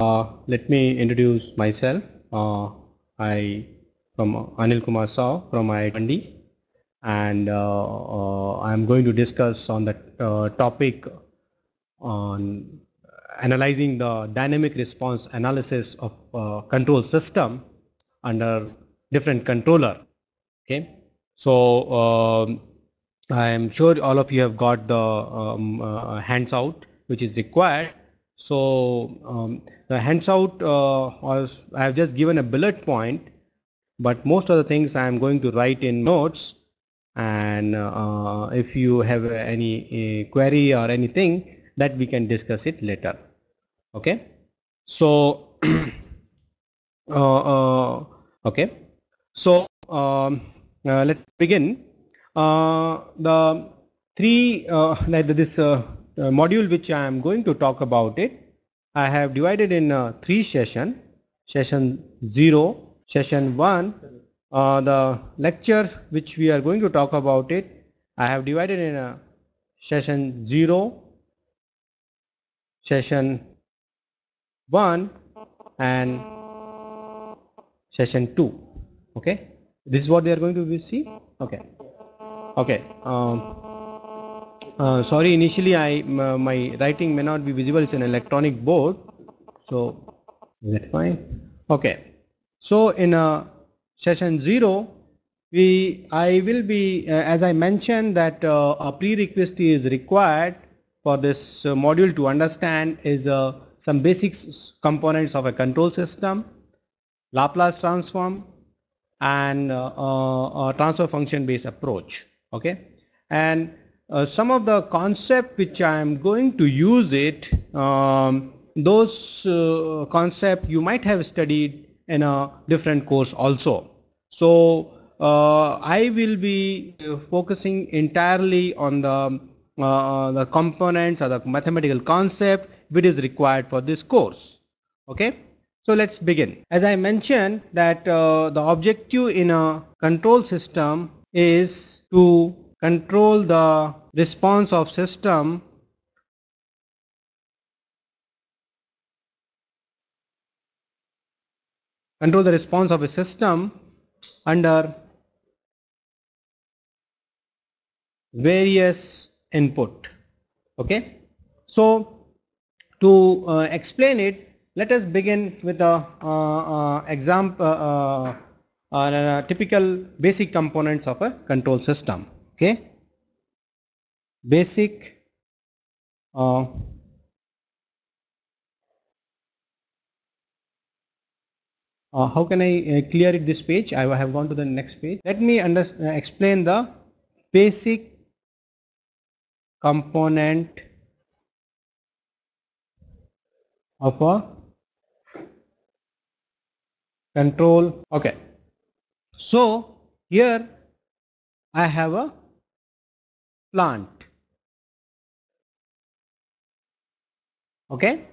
Let me introduce myself. I from Anil Kumar Saw from IIT Mandi, and I am going to discuss on the topic on analyzing the dynamic response analysis of control system under different controller. Okay, so I am sure all of you have got the hands out which is required. So the hands out I have just given a bullet point, but most of the things I am going to write in notes, and if you have any query or anything, that we can discuss it later. Okay, so okay, so let's begin. The three this module which I am going to talk about it, I have divided in three sessions. Session 0, session 1, the lecture which we are going to talk about it, I have divided in session 0, session 1 and session 2. Okay, this is what they are going to see. Okay, okay. Sorry, initially my writing may not be visible. It's an electronic board, so is that fine? Okay, so in session 0, I will be as I mentioned that a prerequisite is required for this module to understand is some basic components of a control system, Laplace transform, and transfer function based approach. Okay, and some of the concept which I am going to use it, those concept you might have studied in a different course also. So I will be focusing entirely on the components or the mathematical concept which is required for this course. Okay, so let's begin. As I mentioned that the objective in a control system is to control the response of system of a system under various input. Okay, so to explain it, let us begin with a example, typical basic components of a control system. Okay, basic how can I clear it this page? I have gone to the next page. Let me explain the basic component of a control. Okay, so here I have a plant. Okay,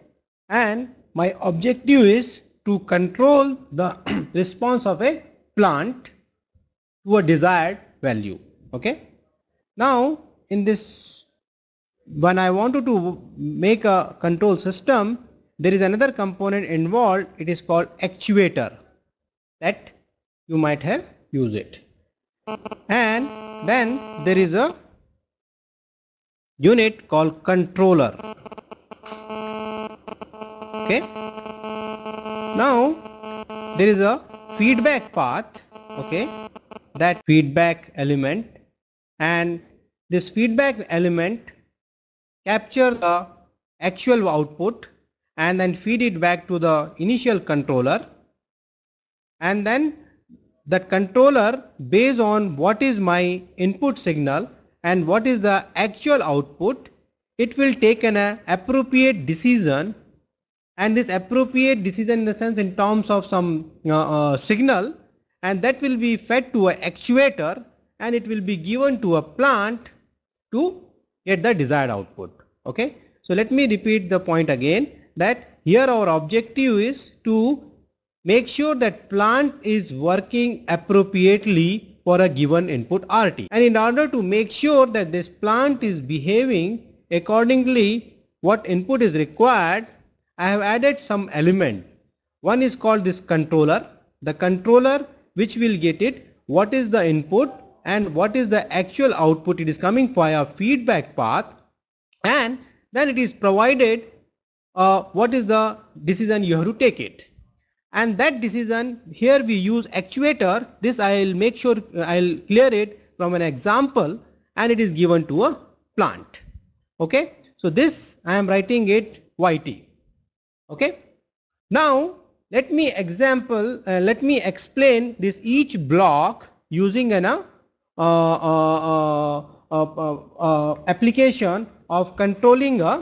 and my objective is to control the response of a plant to a desired value. Okay, now in this, when I wanted to make a control system, there is another component involved. It is called actuator, that you might have used it, and then there is a unit called controller. Okay, now there is a feedback path. Okay, that feedback element, and this feedback element capture the actual output and then feed it back to the initial controller, and then that controller, based on what is my input signal and what is the actual output, it will take an appropriate decision, and this appropriate decision in the sense in terms of some signal, and that will be fed to an actuator, and it will be given to a plant to get the desired output. Okay, so let me repeat the point again, that here our objective is to make sure that plant is working appropriately for a given input RT, and in order to make sure that this plant is behaving accordingly what input is required, I have added some element. One is called this controller. The controller which will get it, what is the input and what is the actual output it is coming via feedback path, and then it is provided what is the decision you have to take it. And that decision, here we use actuator. This I will make sure I will clear it from an example, and it is given to a plant. Okay, so this I am writing it YT. Okay, now let me explain this each block using an application of controlling a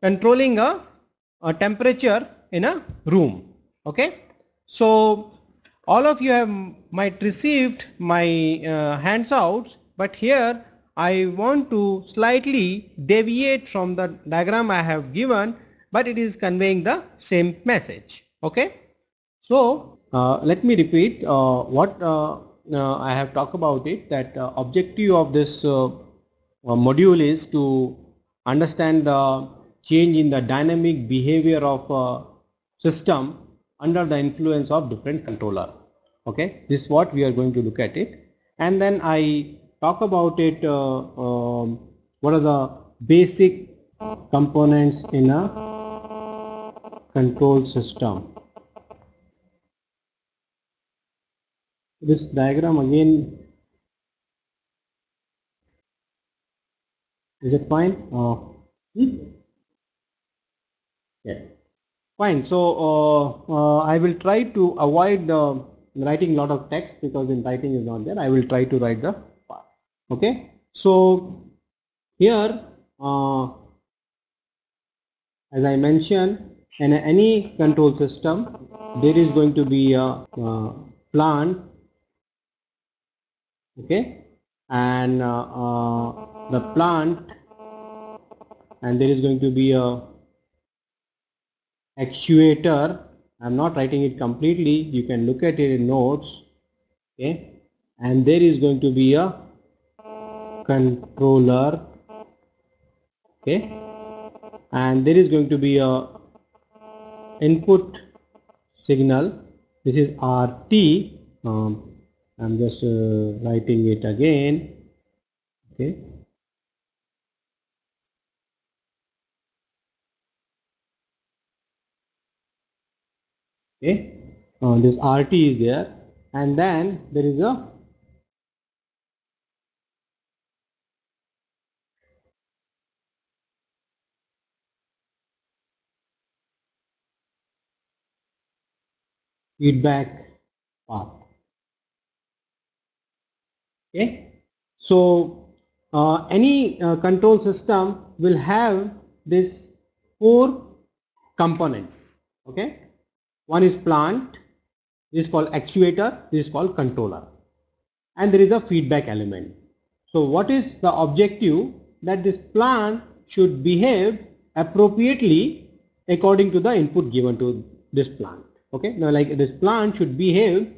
temperature in a room. Okay, so all of you have might received my handouts, but here I want to slightly deviate from the diagram I have given, but it is conveying the same message. Okay, so let me repeat what I have talked about it, that objective of this module is to understand the change in the dynamic behavior of system under the influence of different controller. Okay, this is what we are going to look at it, and then I talk about it what are the basic components in a control system. This diagram again, is it fine? Yeah, fine. So I will try to avoid writing a lot of text, because in writing is not there. I will try to write the part. Okay, so here as I mentioned, in any control system there is going to be a plant, okay, and the plant, and there is going to be a actuator. I am not writing it completely, you can look at it in notes, okay, and there is going to be a controller, okay, and there is going to be a input signal. This is RT. I'm just writing it again, okay. Okay, this RT is there, and then there is a feedback path. Okay, so any control system will have this 4 components. Okay, one is plant, this is called actuator, this is called controller, and there is a feedback element. So what is the objective? That this plant should behave appropriately according to the input given to this plant. Okay, now like this plant should behave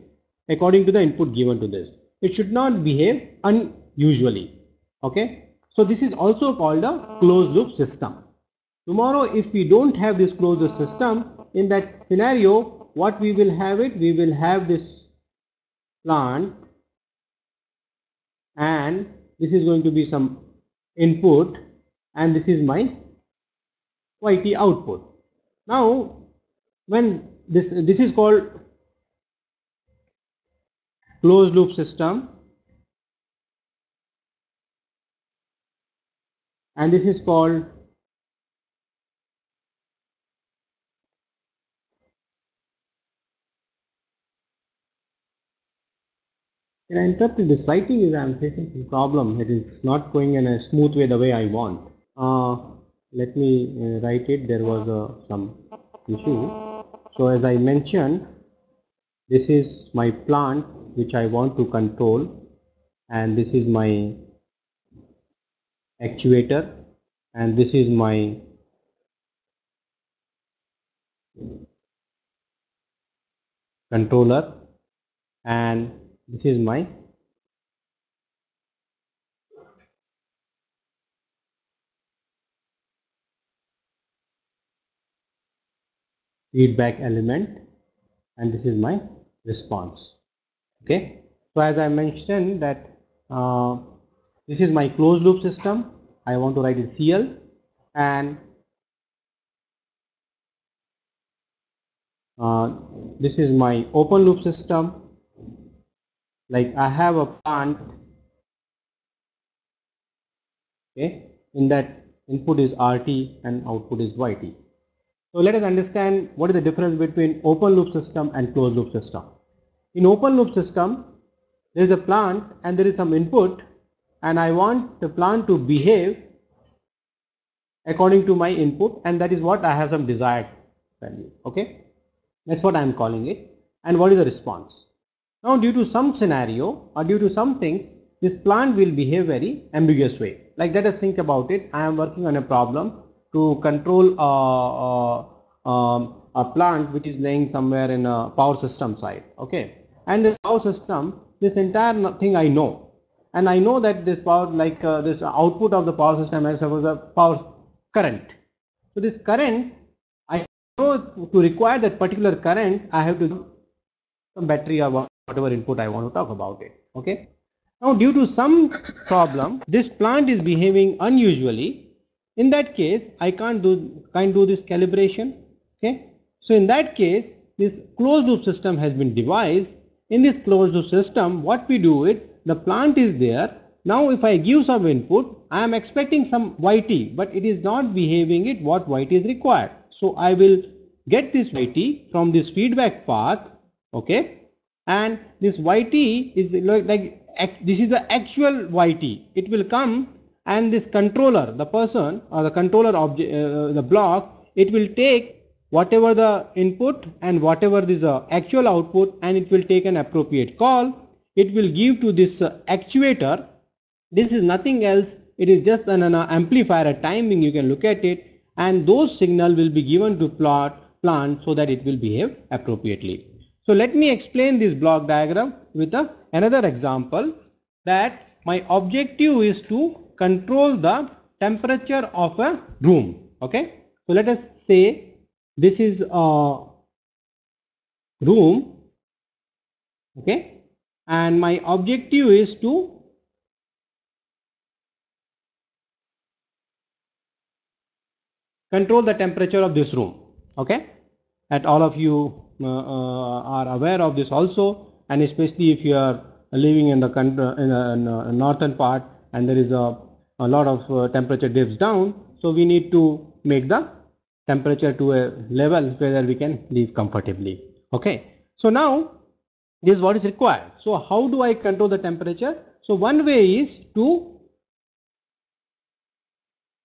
according to the input given to this. It should not behave unusually. Okay, so this is also called a closed loop system. Tomorrow if we don't have this closed loop system, in that scenario what we will have it, we will have this plant, and this is going to be some input, and this is my YT output. Now when this is called closed loop system, and this is called can I interrupt? This writing is, I am facing some problem. It is not going in a smooth way the way I want. Let me write it. There was some issue. So as I mentioned, this is my plant which I want to control, and this is my actuator, and this is my controller, and this is my feedback element, and this is my response. Okay, so as I mentioned that this is my closed loop system. I want to write it CL, and this is my open loop system. Like I have a plant, okay, in that input is RT and output is YT. So let us understand what is the difference between open loop system and closed loop system. In open loop system, there is a plant and there is some input, and I want the plant to behave according to my input, and that is what I have some desired value. Okay, that's what I am calling it. And what is the response? Now due to some scenario or due to some things, this plant will behave very ambiguous way. Like let us think about it. I am working on a problem to control a plant which is laying somewhere in a power system side. Okay, and the power system, this entire thing I know, and I know that this power, like this output of the power system is suppose a power current. So this current, I know to require that particular current, I have to do some battery or whatever input I want to talk about it. Okay. Now due to some problem, this plant is behaving unusually. In that case, I can't do this calibration. Okay. So in that case, this closed loop system has been devised. In this closed loop system, what we do it, the plant is there. Now if I give some input, I am expecting some YT, but it is not behaving it what YT is required. So I will get this YT from this feedback path. Okay, and this YT is like this is the actual YT. It will come, and this controller, the person or the controller object, the block, it will take whatever the input and whatever is the actual output, and it will take an appropriate call. It will give to this actuator. This is nothing else. It is just an amplifier, a timing. You can look at it, and those signal will be given to plant so that it will behave appropriately. So let me explain this block diagram with another example, that my objective is to control the temperature of a room. Okay, so let us say this is a room. Okay, and my objective is to control the temperature of this room. Okay, and all of you are aware of this also, and especially if you are living in the northern part and there is a lot of temperature dips down, so we need to make the temperature to a level where we can live comfortably. Okay, so now this is what is required. So how do I control the temperature? So one way is to,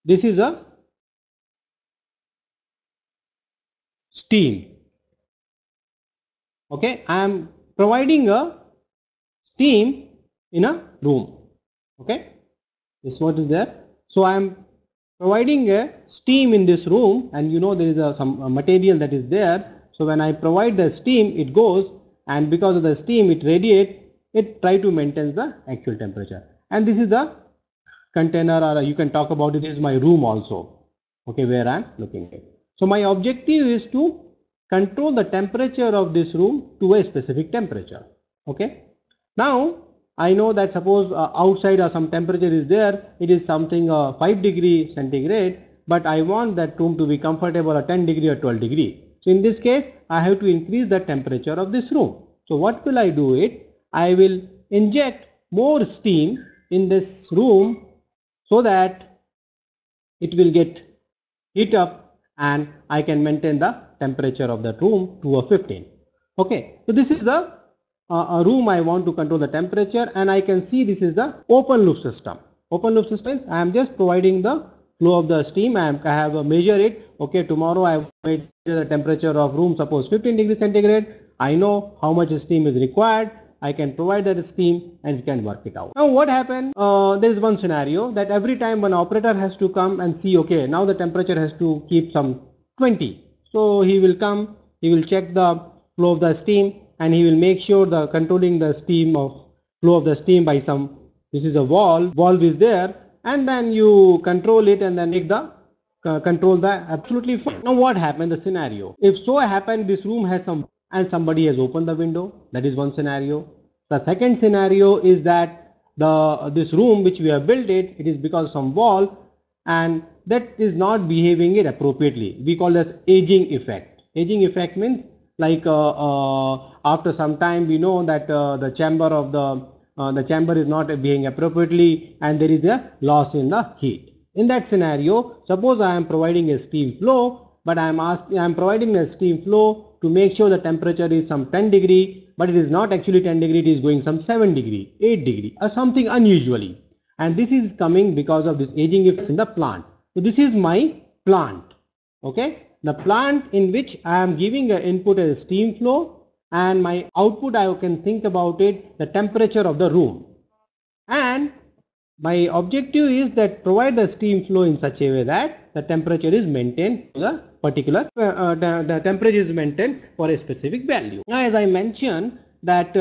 this is a steam. Okay, I am providing a steam in a room. Okay, this is what is there. So I am providing a steam in this room, and you know there is some material that is there. So when I provide the steam, it goes, and because of the steam it radiates, it try to maintain the actual temperature. And this is the container, or you can talk about it as my room also. Okay, where I am looking at. So my objective is to control the temperature of this room to a specific temperature. Okay, now I know that suppose outside some temperature is there, it is something 5 degree centigrade, but I want that room to be comfortable at 10 degree or 12 degree. So in this case, I have to increase the temperature of this room. So what will I do it? I will inject more steam in this room so that it will get heat up, and I can maintain the temperature of that room to a 15. Okay, so this is the a room I want to control the temperature, and I can see this is the open loop system. Open loop system, I am just providing the flow of the steam. I have measure it. Okay, tomorrow I measure the temperature of room, suppose 15 degrees centigrade. I know how much steam is required. I can provide that steam and you can work it out. Now what happened? There is one scenario that every time one operator has to come and see, okay, now the temperature has to keep some 20. So he will come, he will check the flow of the steam, and he will make sure the controlling the steam of flow of the steam by some, this is a valve is there, and then you control it and then make the control the absolutely fine. Now what happened, the scenario, if so happened this room has some and somebody has opened the window, that is one scenario. The second scenario is that this room which we have built it is because of some wall and that is not behaving it appropriately. We call this aging effect. Aging effect means like after some time we know that the chamber is not behaving appropriately and there is a loss in the heat. In that scenario, suppose I am providing a steam flow, but I am providing a steam flow to make sure the temperature is some 10 degree, but it is not actually 10 degree, it is going some 7 degree, 8 degree or something unusually. And this is coming because of this aging effects in the plant. So this is my plant, okay? The plant in which I am giving an input as a steam flow and my output I can think about it, the temperature of the room. And my objective is that provide the steam flow in such a way that the temperature is maintained to the particular the temperature is maintained for a specific value. Now as I mentioned that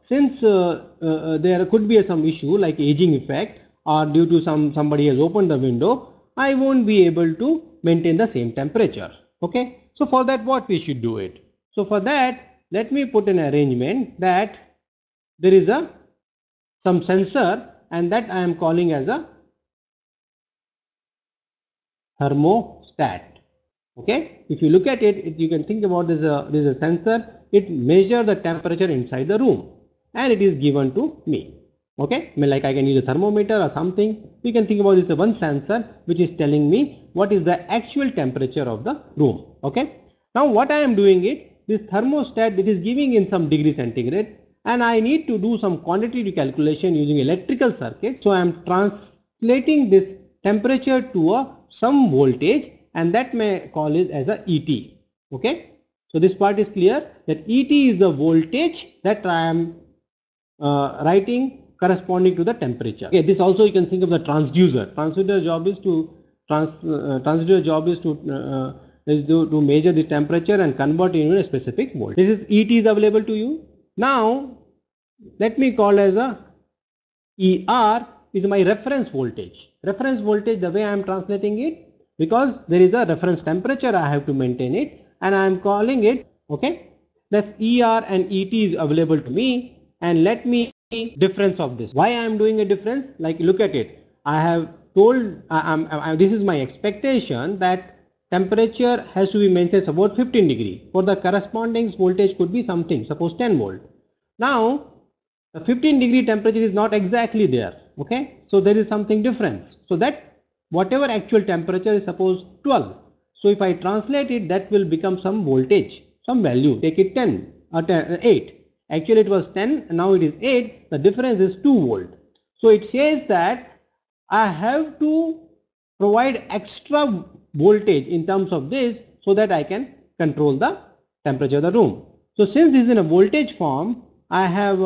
since there could be some issue like aging effect or due to somebody has opened the window, I won't be able to maintain the same temperature. Okay, so for that what we should do it? So for that let me put an arrangement that there is some sensor and that I am calling as a thermostat. Okay, if you look at it, you can think about this is a sensor. It measures the temperature inside the room and it is given to me. Okay, I mean like I can use a thermometer or something. You can think about this as one sensor which is telling me what is the actual temperature of the room. Okay, now what I am doing it, this thermostat it is giving in some degree centigrade and I need to do some quantitative calculation using electrical circuit. So I am translating this temperature to some voltage and that may call it as a ET. Okay, so this part is clear that ET is the voltage that I am writing corresponding to the temperature. Okay, this also you can think of the transducer. Transducer job is to measure the temperature and convert it into a specific voltage. This is ET is available to you. Now let me call as a ER is my reference voltage. Reference voltage, the way I am translating it, because there is a reference temperature I have to maintain it and I am calling it, okay, that's ER and ET is available to me and let me difference of this. Why I am doing a difference? Like look at it. I have told this is my expectation that temperature has to be maintained about 15 degree. For the corresponding voltage could be something, suppose 10 volt. Now the 15 degree temperature is not exactly there. Okay, so there is something difference. So that whatever actual temperature is suppose 12. So if I translate it, that will become some voltage, some value. Take it 10 or 8. Actually it was 10 and now it is 8. The difference is 2 volt. So it says that I have to provide extra voltage in terms of this so that I can control the temperature of the room. So since this is in a voltage form, I have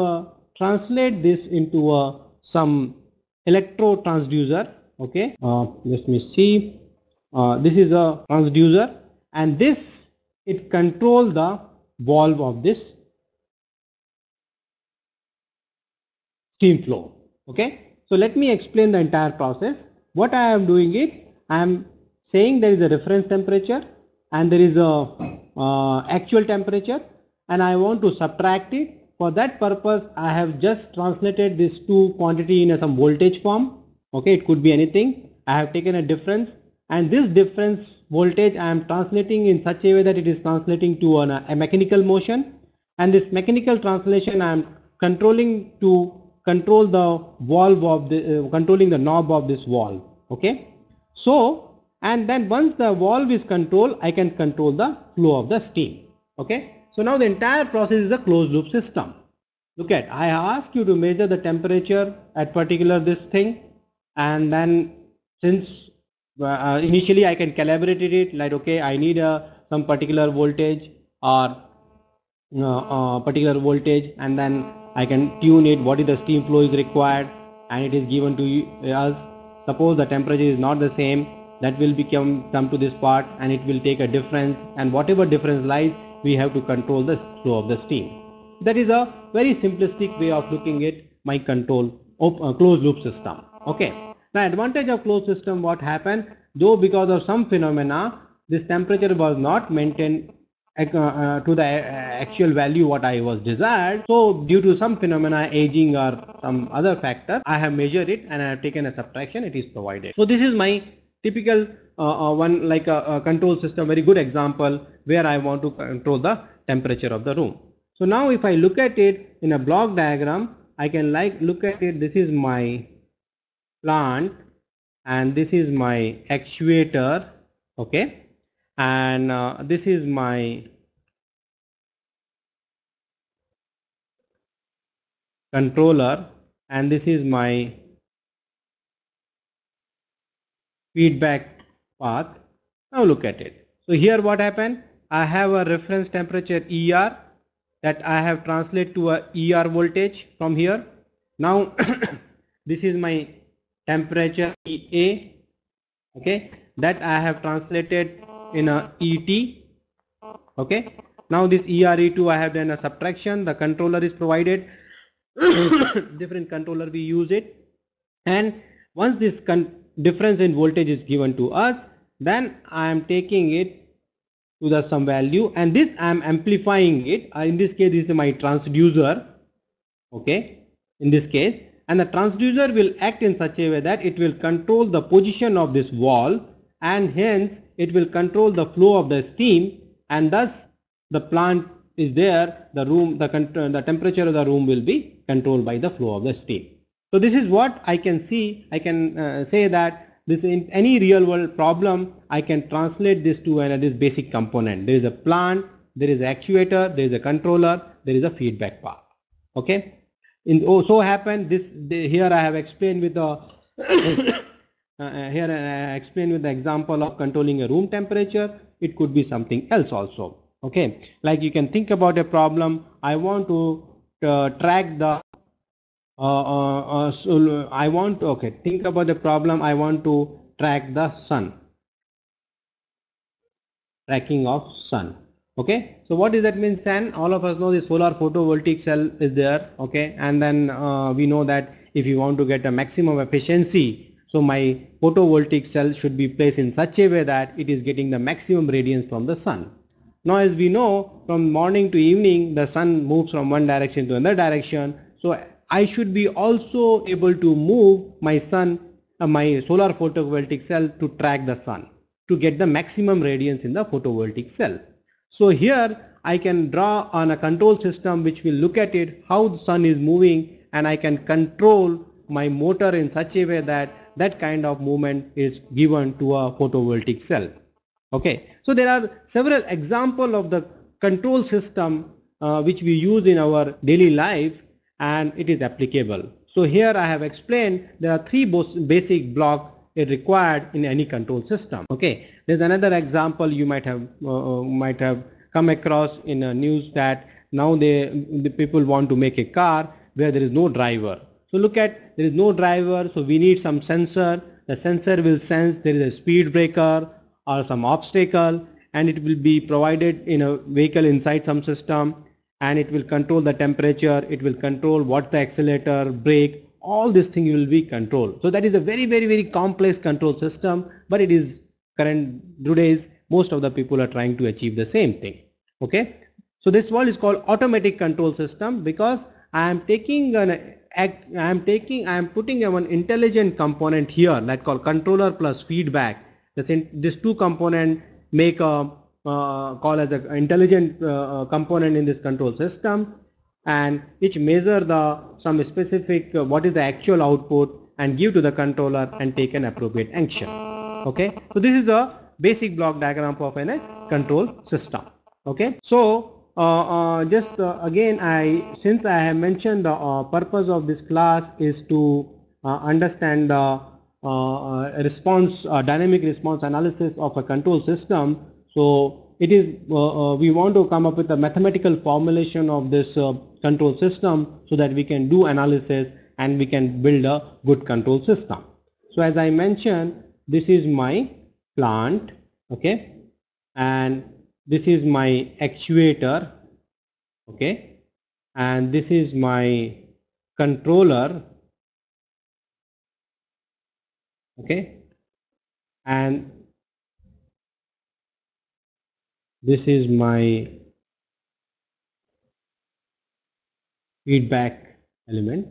translate this into some electro transducer. Okay, let me see. This is a transducer and this it controls the valve of this steam flow. Okay, so let me explain the entire process. What I am doing it, I am saying there is a reference temperature and there is a actual temperature and I want to subtract it. For that purpose I have just translated this two quantity in some voltage form. Okay, it could be anything. I have taken a difference and this difference voltage I am translating in such a way that it is translating to a mechanical motion, and this mechanical translation I am controlling to control the valve of the controlling the knob of this valve. Okay, so and then once the valve is controlled, I can control the flow of the steam. Okay, so now the entire process is a closed loop system. Look at, I ask you to measure the temperature at particular this thing, and then since initially I can calibrate it like okay, I need some particular voltage or particular voltage, and then I can tune it what is the steam flow is required and it is given to us. Suppose the temperature is not the same, that will come to this part and it will take a difference, and whatever difference lies we have to control the flow of the steam. That is a very simplistic way of looking at my control of closed loop system. Okay, now advantage of closed system, what happened though because of some phenomena this temperature was not maintained to the actual value what I was desired. So due to some phenomena, aging or some other factor, I have measured it and I have taken a subtraction, it is provided. So this is my typical one, like a control system, very good example where I want to control the temperature of the room. So now if I look at it in a block diagram, I can look at it, this is my plant and this is my actuator, okay, and this is my controller and this is my feedback path. Now look at it. So here what happened, I have a reference temperature ER that I have translated to a ER voltage from here. Now this is my temperature EA, okay, that I have translated in a ET, okay. Now this ERE2 I have done a subtraction, the controller is provided, different controller we use it, and once this difference in voltage is given to us, then I am taking it to the some value and this I am amplifying it. In this case this is my transducer, okay, in this case, and the transducer will act in such a way that it will control the position of this valve and hence it will control the flow of the steam, and thus the plant is there, the room, the temperature of the room will be controlled by the flow of the steam. So this is what I can see. I can say that this in any real world problem I can translate this to this basic component. There is a plant, there is an actuator, there is a controller, there is a feedback part, okay. So happen this here I have explained with the here I explained with the example of controlling a room temperature. It could be something else also, okay, like you can think about a problem. I want to track the so I want to, okay, think about the problem. I want to track the sun, tracking of sun, okay. So what does that mean? Sun, all of us know the solar photovoltaic cell is there, okay, and then we know that if you want to get a maximum efficiency, so my photovoltaic cell should be placed in such a way that it is getting the maximum radiance from the sun. Now as we know, from morning to evening the sun moves from one direction to another direction, so I should be also able to move my sun, my solar photovoltaic cell to track the sun, to get the maximum radiance in the photovoltaic cell. So here I can draw on a control system which will look at it how the sun is moving, and I can control my motor in such a way that that kind of movement is given to a photovoltaic cell, okay. So there are several examples of the control system which we use in our daily life and it is applicable. So here I have explained there are three basic blocks required in any control system, okay. There's another example you might have come across in a news that now the people want to make a car where there is no driver. So look at, there is no driver, so we need some sensor. The sensor will sense there is a speed breaker or some obstacle, and it will be provided in a vehicle inside some system, and it will control the temperature, it will control what the accelerator, brake, all this thing will be controlled. So that is a very complex control system, but it is current today's most of the people are trying to achieve the same thing, okay. So this one is called automatic control system because I am taking an I am putting an intelligent component here that called controller plus feedback. That's in this two component make a call as an intelligent component in this control system, and which measure the some specific what is the actual output and give to the controller and take an appropriate action, okay. So this is a basic block diagram of a control system, okay. So just again since I have mentioned the purpose of this class is to understand the response dynamic response analysis of a control system. So it is we want to come up with a mathematical formulation of this control system so that we can do analysis and we can build a good control system. So as I mentioned, this is my plant, okay, and this is my actuator, okay, and this is my controller, okay, and this is my feedback element.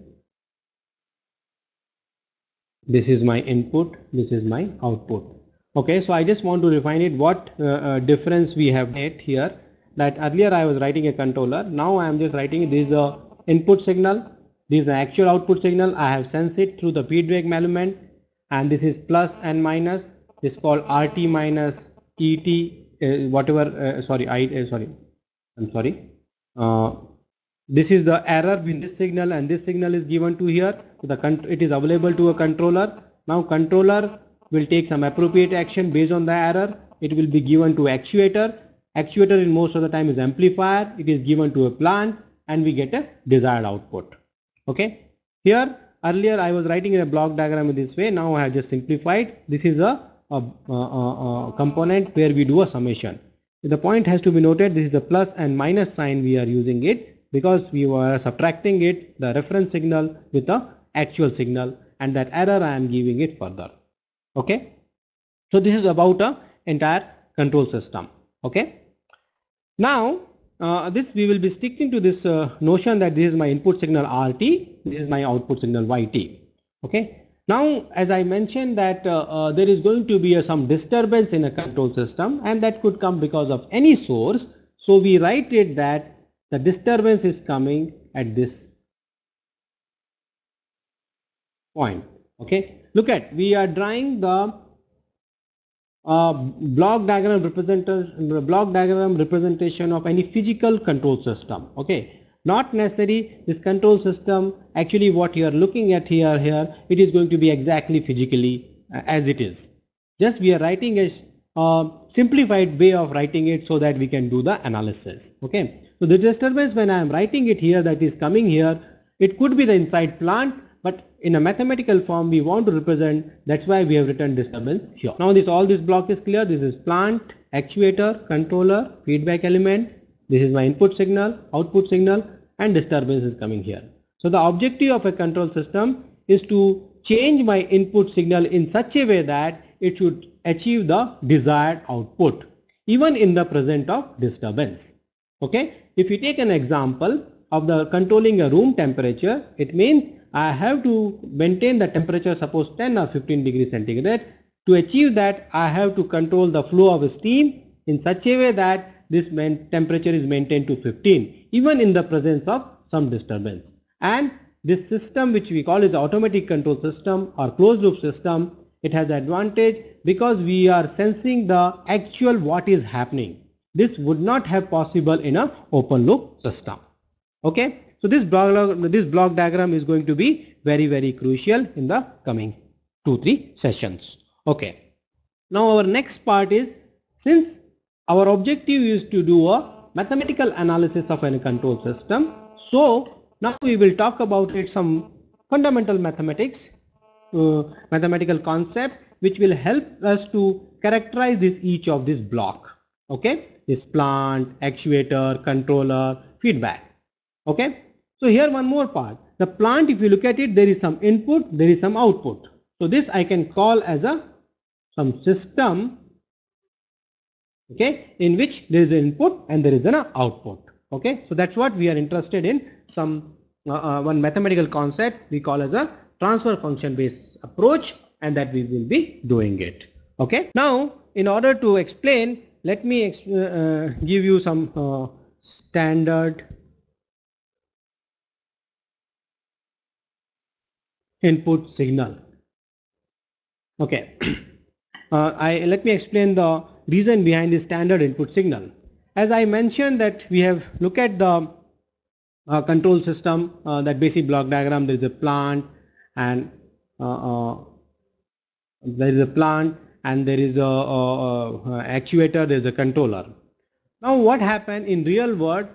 This is my input, this is my output. Okay, so I just want to refine it what difference we have made here. That earlier I was writing a controller, now I am just writing this is a input signal, this is the actual output signal. I have sensed it through the feedback element, and this is plus and minus. This is called RT minus ET, this is the error between this signal and this signal is given to here. So it is available to a controller. Now controller will take some appropriate action based on the error. It will be given to actuator. Actuator in most of the time is amplifier. It is given to a plant and we get a desired output. Okay. Here earlier I was writing in a block diagram in this way. Now I have just simplified. This is a component where we do a summation. The point has to be noted, this is the plus and minus sign we are using it because we were subtracting it, the reference signal with the actual signal, and that error I am giving it further. Okay. So this is about a entire control system. Okay. Now this we will be sticking to this notion that this is my input signal RT, this is my output signal YT. Okay. Now as I mentioned that there is going to be some disturbance in a control system, and that could come because of any source. So we write it that the disturbance is coming at this point. Okay. Look at, we are drawing the block diagram representation of any physical control system. Okay. Not necessary this control system, actually what you are looking at here, it is going to be exactly physically as it is. Just we are writing a simplified way of writing it so that we can do the analysis. Okay. So the disturbance when I am writing it here, that is coming here, it could be the inside plant, but in a mathematical form we want to represent, that's why we have written disturbance here. Now all this block is clear. This is plant, actuator, controller, feedback element. This is my input signal, output signal, and disturbance is coming here. So the objective of a control system is to change my input signal in such a way that it should achieve the desired output even in the presence of disturbance. Okay. If you take an example of the controlling a room temperature, it means I have to maintain the temperature, suppose 10 or 15 degrees centigrade. To achieve that, I have to control the flow of steam in such a way that this temperature is maintained to 15 even in the presence of some disturbance. And this system, which we call is automatic control system or closed loop system, it has the advantage because we are sensing the actual what is happening. This would not have possible in a open loop system. Okay. So this block diagram is going to be very, very crucial in the coming 2-3 sessions. Okay. Now our next part is, since our objective is to do a mathematical analysis of any control system, so now we will talk about it, some fundamental mathematics, mathematical concept which will help us to characterize each of this block. Okay. This plant, actuator, controller, feedback. Okay. So here one more part. The plant, if you look at it, there is some input, there is some output. So this I can call as some system, okay, in which there is an input and there is an output. Okay. So that's what we are interested in, some one mathematical concept we call as a transfer function based approach, and that we will be doing it. Okay. Now in order to explain, let me give you some standard input signal. Okay. Let me explain the reason behind the standard input signal. As I mentioned that we have looked at the control system, that basic block diagram, there is a plant and there is a actuator, there is a controller. Now what happened in real world,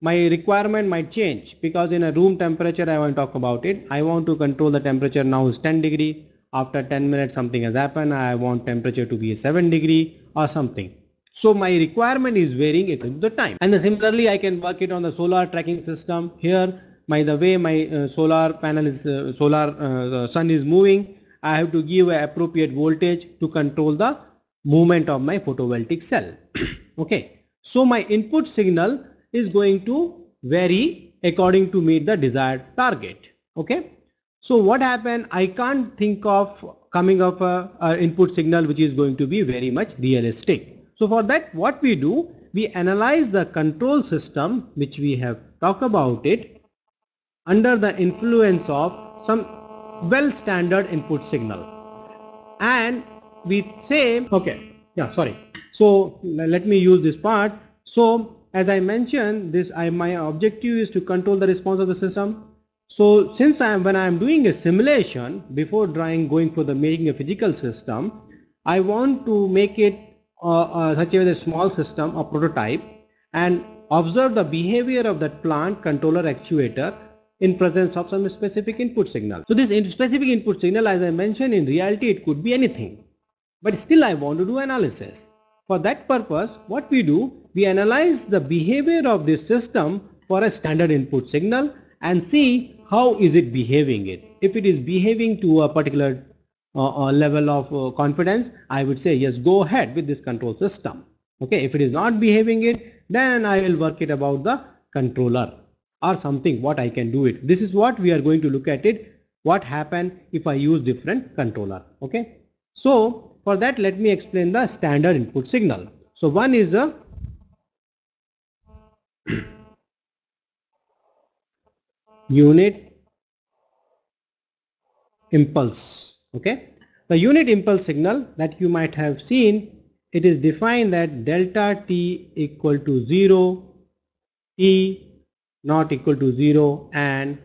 my requirement might change because in a room temperature I want to talk about it. I want to control the temperature now is 10 degree. After 10 minutes something has happened. I want temperature to be 7 degree or something. So my requirement is varying according to the time. And similarly I can work it on the solar tracking system. Here the way my solar panel is sun is moving, I have to give an appropriate voltage to control the movement of my photovoltaic cell. Okay, so my input signal is going to vary according to meet the desired target. Okay, so what happened, I can't think of coming up a input signal which is going to be very much realistic. So for that, what we do, we analyze the control system which we have talked about it under the influence of some well standard input signal, and we say, okay, yeah, sorry, so let me use this part. So as I mentioned this, my objective is to control the response of the system. So since when I am doing a simulation before going for the making a physical system, I want to make it such a small system, a prototype, and observe the behavior of that plant controller actuator in presence of some specific input signal. So this specific input signal, as I mentioned, in reality it could be anything, but still I want to do analysis. For that purpose, what we do, we analyze the behavior of this system for a standard input signal and see how is it behaving it. If it is behaving to a particular level of confidence, I would say yes, go ahead with this control system. Okay, if it is not behaving it, then I will work it about the controller or something what I can do it. This is what we are going to look at it, what happen if I use different controller. Okay, so for that let me explain the standard input signal. So one is a unit impulse. Okay, the unit impulse signal that you might have seen, it is defined that delta t equal to 0, t not equal to 0, and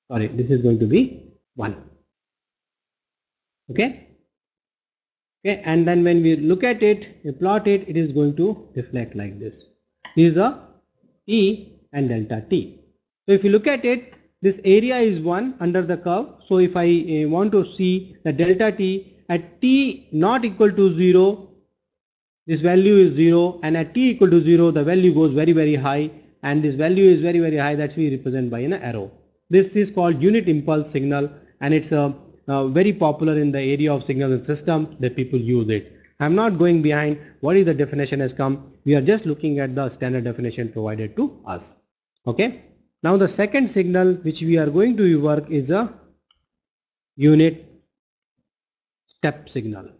sorry, this is going to be 1. Okay, okay, and then when we look at it, we plot it, it is going to reflect like this. These are t and delta t. So if you look at it, this area is 1 under the curve. So if I want to see the delta t at t not equal to 0, this value is 0, and at t equal to 0 the value goes very high, and this value is very high, that we represent by an arrow. This is called unit impulse signal, and it's very popular in the area of signal and system that people use it. I'm not going behind what is the definition has come, we are just looking at the standard definition provided to us. Okay, now the second signal which we are going to work is a unit step signal.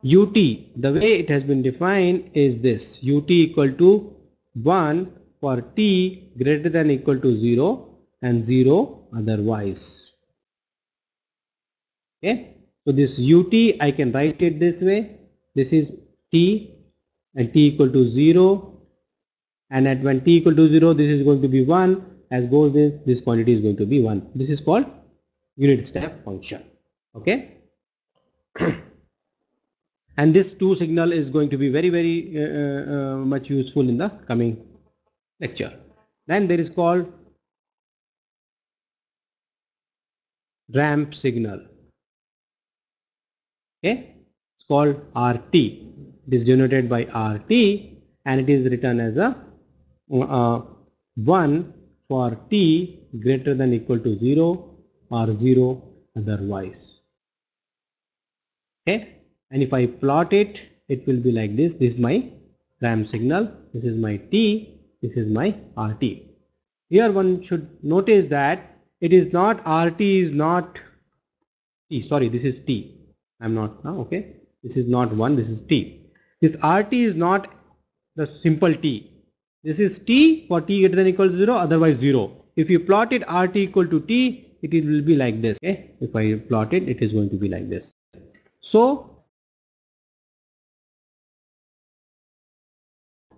UT, the way it has been defined is this: UT equal to 1 for t greater than equal to 0 and 0 otherwise. Okay, so this UT I can write it this way: this is t and t equal to 0, and at when t equal to 0 this is going to be 1, as goes this quantity is going to be 1. This is called unit step function. Okay. And this 2 signal is going to be very much useful in the coming lecture. Then there is called ramp signal. Okay, it's called RT. It is denoted by RT, and it is written as a 1 for t greater than equal to 0 or 0 otherwise. Okay. And if I plot it, it will be like this. This is my ramp signal, this is my t, this is my RT. Here one should notice that it is not RT is not t, sorry, this is t. I'm not now, okay. This is not 1, this is t. This RT is not the simple t. This is t for t greater than equal to 0, otherwise 0. If you plot it RT equal to t, it will be like this. Okay. If I plot it, it is going to be like this. So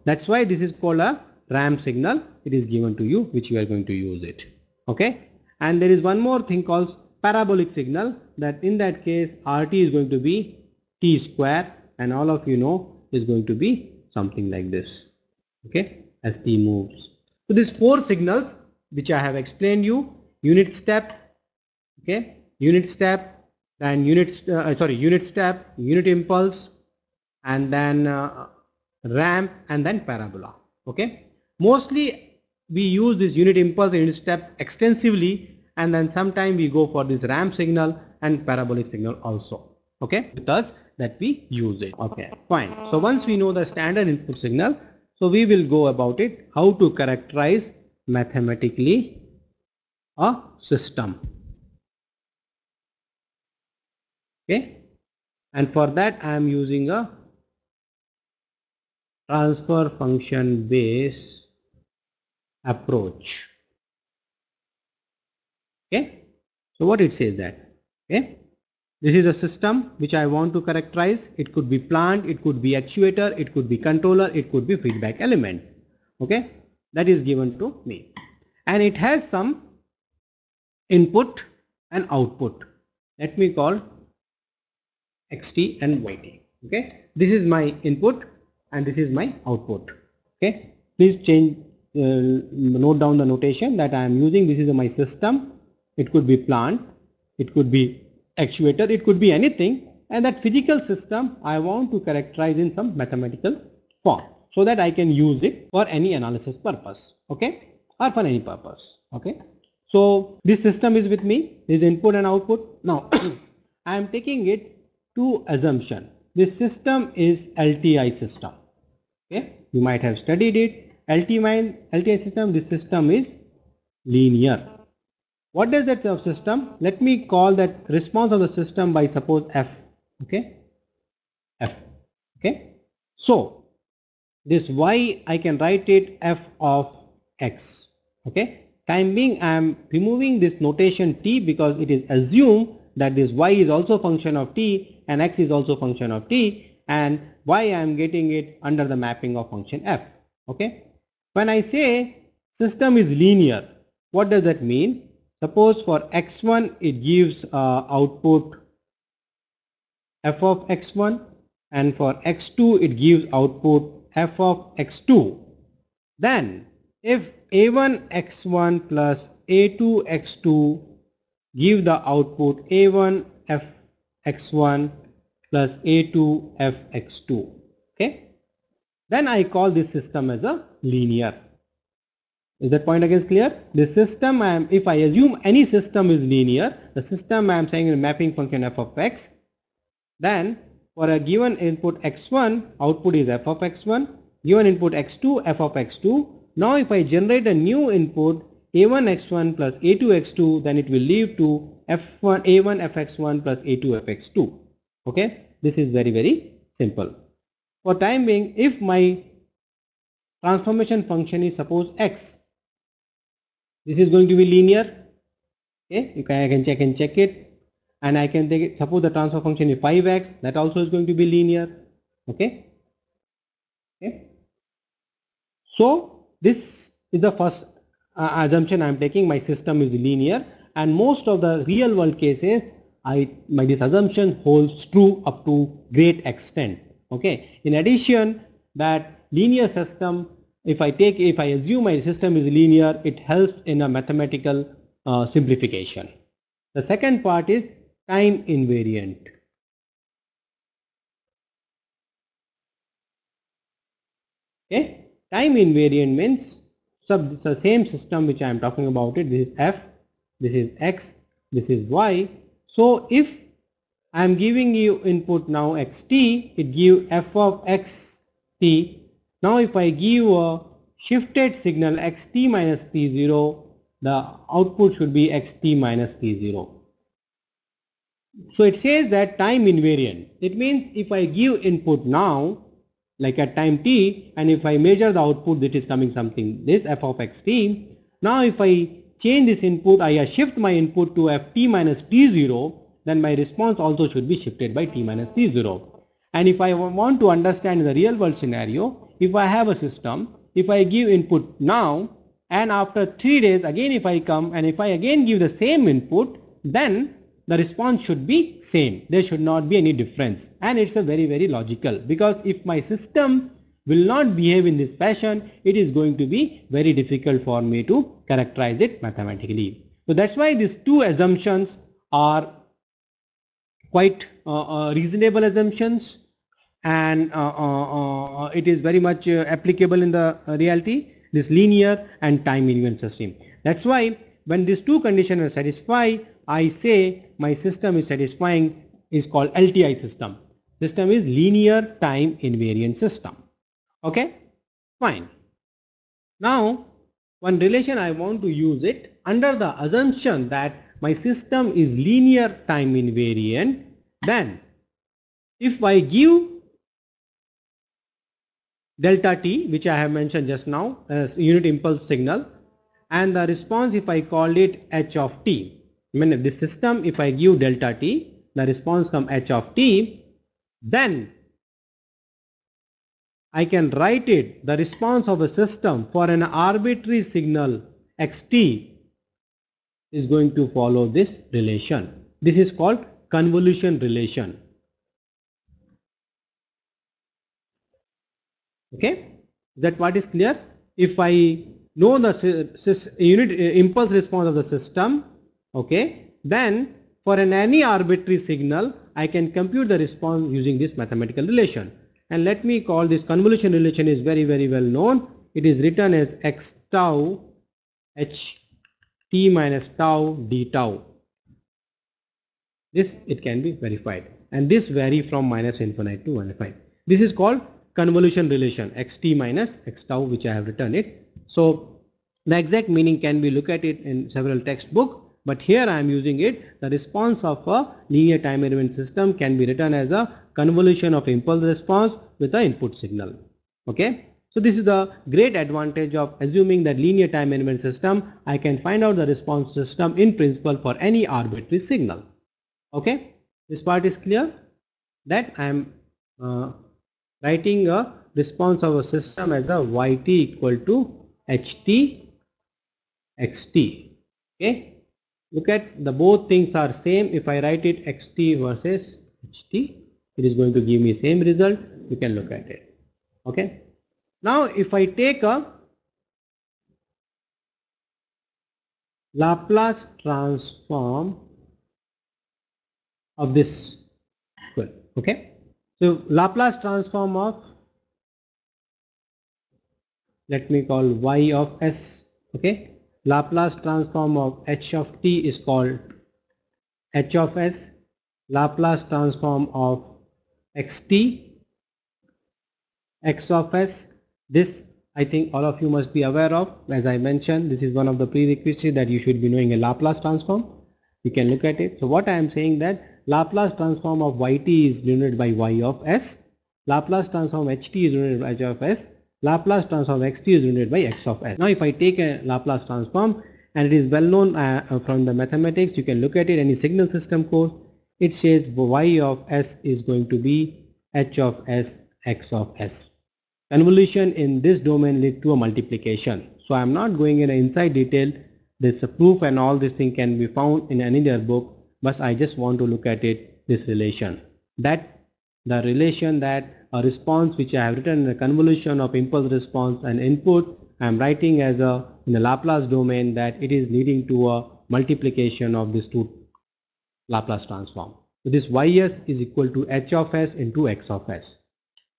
that's why this is called a ramp signal. It is given to you, which you are going to use it. Okay. And there is one more thing called parabolic signal, that in that case RT is going to be t square, and all of you know is going to be something like this. Okay, as t moves. So these 4 signals which I have explained you: unit step, okay, unit step, then unit step, unit impulse, and then ramp, and then parabola. Okay, Mostly we use this unit impulse and unit step extensively, and then sometime we go for this ramp signal and parabolic signal also. Okay, thus that we use it. Okay, fine. So once we know the standard input signal, so we will go about it how to characterize mathematically a system. Okay, and for that I am using a transfer function based approach. Okay, so what it says that, okay, this is a system which I want to characterize. It could be plant, it could be actuator, it could be controller, it could be feedback element. Okay, that is given to me, and it has some input and output. Let me call xt and yt. Okay, this is my input and this is my output. Okay, please change, note down the notation that I am using. This is my system. It could be plant, it could be actuator, it could be anything, and that physical system I want to characterize in some mathematical form so that I can use it for any analysis purpose, okay, or for any purpose. Okay, so this system is with me, this input and output. Now I am taking it to assumption this system is LTI system. Okay, you might have studied it. LTI system, this system is linear. What does that system? Let me call that response of the system by suppose f. Okay, f. Okay, so this y I can write it f of x. Okay, time being I am removing this notation t because it is assumed that this y is also function of t and x is also function of t, and y I am getting it under the mapping of function f. Okay, when I say system is linear, what does that mean? Suppose for x1 it gives output f of x1, and for x2 it gives output f of x2. Then if a1 x1 plus a2 x2 give the output a1 f x1 plus a2 f x2, okay, then I call this system as a linear. Is that point again clear? This system, if I assume any system is linear, the system I am saying is mapping function f of x, then for a given input x1, output is f of x1, given input x2, f of x2. Now if I generate a new input a1 x1 plus a2 x2, then it will lead to f1 a1 f x1 plus a2 f x2. Okay, this is very, very simple. For time being, if my transformation function is suppose x, this is going to be linear. Okay, I can check it, and I can take it, suppose the transfer function is 5x, that also is going to be linear. Okay, okay. So this is the first assumption I am taking, my system is linear, and most of the real world cases this assumption holds true up to great extent. Okay, in addition, that linear system, if I assume my system is linear, it helps in a mathematical simplification. The second part is time invariant. Okay, time invariant means the same system which I am talking about it. This is f, this is x, this is y. So if I am giving you input now xt, it gives f of xt. Now if I give a shifted signal xt minus t0, the output should be xt minus t0. So it says that time invariant. It means if I give input now, like at time t, and if I measure the output, that is coming something this f of xt. Now if I change this input, I shift my input to ft minus t0, then my response also should be shifted by t minus t0. And if I want to understand the real world scenario, if I have a system, if I give input now, and after 3 days again if I come and if I again give the same input, then the response should be same. There should not be any difference, and it's a very, very logical, because if my system will not behave in this fashion, it is going to be very difficult for me to characterize it mathematically. So that's why these two assumptions are quite reasonable assumptions, and it is very much applicable in the reality. this linear and time invariant system. That's why when these two conditions are satisfied, I say my system is satisfying, is called LTI system. System is linear time invariant system. Okay, fine. Now one relation I want to use it under the assumption that my system is linear time invariant. Then if I give delta t, which I have mentioned just now as unit impulse signal, and the response, if I call it h of t, I mean this system, if I give delta t, the response come h of t, then I can write it, the response of a system for an arbitrary signal xt is going to follow this relation. This is called convolution relation. Okay, is that what is clear? If I know the unit impulse response of the system, okay, then for any arbitrary signal I can compute the response using this mathematical relation. And let me call this convolution relation is very well known. It is written as x tau h t minus tau d tau. This it can be verified, and this vary from minus infinite to 1/5. This is called convolution relation xt minus x tau, which I have written it. So the exact meaning can be look at it in several textbooks, but here I am using it. The response of a linear time invariant system can be written as a convolution of impulse response with the input signal. Okay, so this is the great advantage of assuming that linear time invariant system. I can find out the response system in principle for any arbitrary signal. Okay, this part is clear, that I am writing a response of a system as a yt equal to ht xt. Okay, look at the both things are same. If I write it xt versus ht, it is going to give me same result. You can look at it. Okay, now if I take a Laplace transform of this, good, okay, so Laplace transform of, let me call y of s, okay, Laplace transform of h of t is called h of s, Laplace transform of xt, x of s. This I think all of you must be aware of. As I mentioned, this is one of the prerequisites that you should be knowing a Laplace transform. You can look at it. So what I am saying that Laplace transform of yt is denoted by y of s, Laplace transform ht is denoted by h of s, Laplace transform xt is denoted by x of s. Now if I take a Laplace transform, and it is well known from the mathematics, you can look at it, any signal system course, it says y of s is going to be h of s, x of s. Convolution in this domain leads to a multiplication. So I am not going in inside detail. There's a proof and all this thing can be found in any other book, but I just want to look at it, this relation, that the relation that a response which I have written in a convolution of impulse response and input, I am writing as a in the Laplace domain, that it is leading to a multiplication of these two Laplace transform. So this ys is equal to h of s into x of s.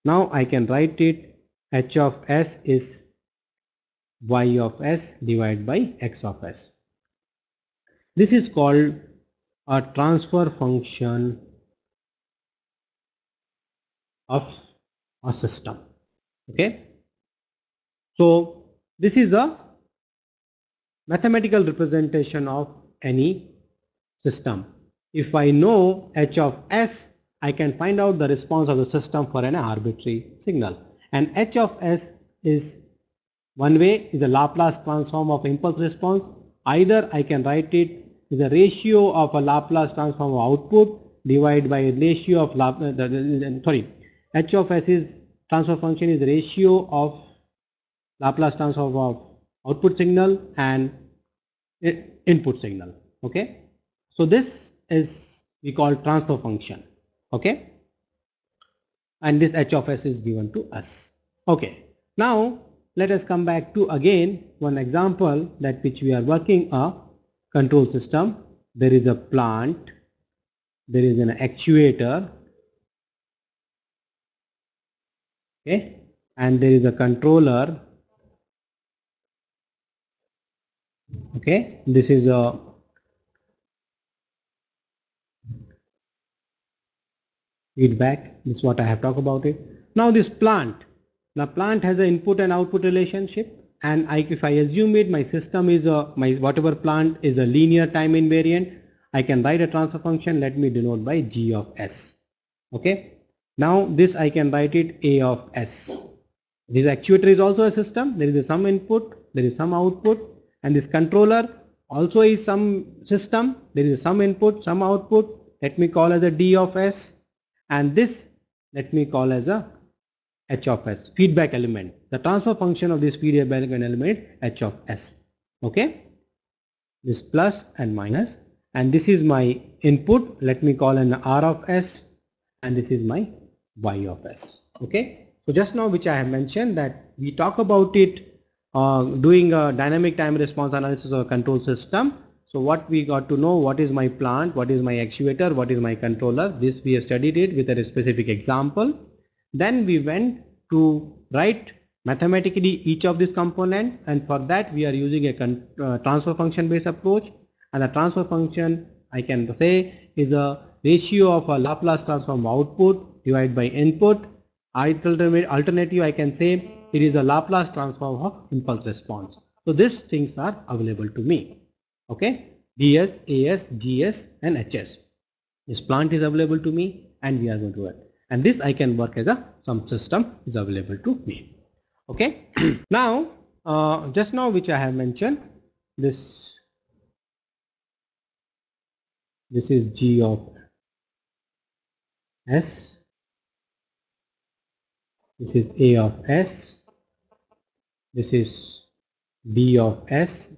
Now I can write it, h of s is y of s divided by x of s. This is called a transfer function of a system. Okay, so this is a mathematical representation of any system. If I know h of s, I can find out the response of the system for an arbitrary signal, and h of s is one way is a Laplace transform of impulse response. Either I can write it is a ratio of a Laplace transform of output divided by a ratio of h of s is transfer function is the ratio of Laplace transform of output signal and input signal. Okay, so this is we call transfer function. Okay, and this h of s is given to us. Okay, now let us come back to again one example that which we are working a control system. There is a plant, there is an actuator, okay, and there is a controller Okay, this is a feedback. This is what I have talked about it. Now this plant. The plant has an input and output relationship, and if I assume it, my system is my whatever plant is a linear time invariant. I can write a transfer function. Let me denote by G of S. Okay. Now this I can write it A of S. This actuator is also a system. There is some input, there is some output, and this controller also is some system. There is some input, some output. Let me call as a D of S, and this let me call as a H of S, feedback element. The transfer function of this feedback element H of S. Okay, this plus and minus, and this is my input. Let me call an R of S, and this is my Y of S. Okay, so just now which I have mentioned that we talk about it doing a dynamic time response analysis of a control system. So what we got to know, what is my plant, what is my actuator, what is my controller. This we have studied it with a specific example. Then we went to write mathematically each of this component, and for that we are using a transfer function based approach, and the transfer function I can say is a ratio of a Laplace transform output divided by input. Alternative I can say it is a Laplace transform of impulse response. So these things are available to me. Okay, DS, AS, GS and HS. This plant is available to me and we are going to work. And this I can work as a some system is available to me. Okay. Now, just now which I have mentioned, this is G of S, this is A of S, this is D of S,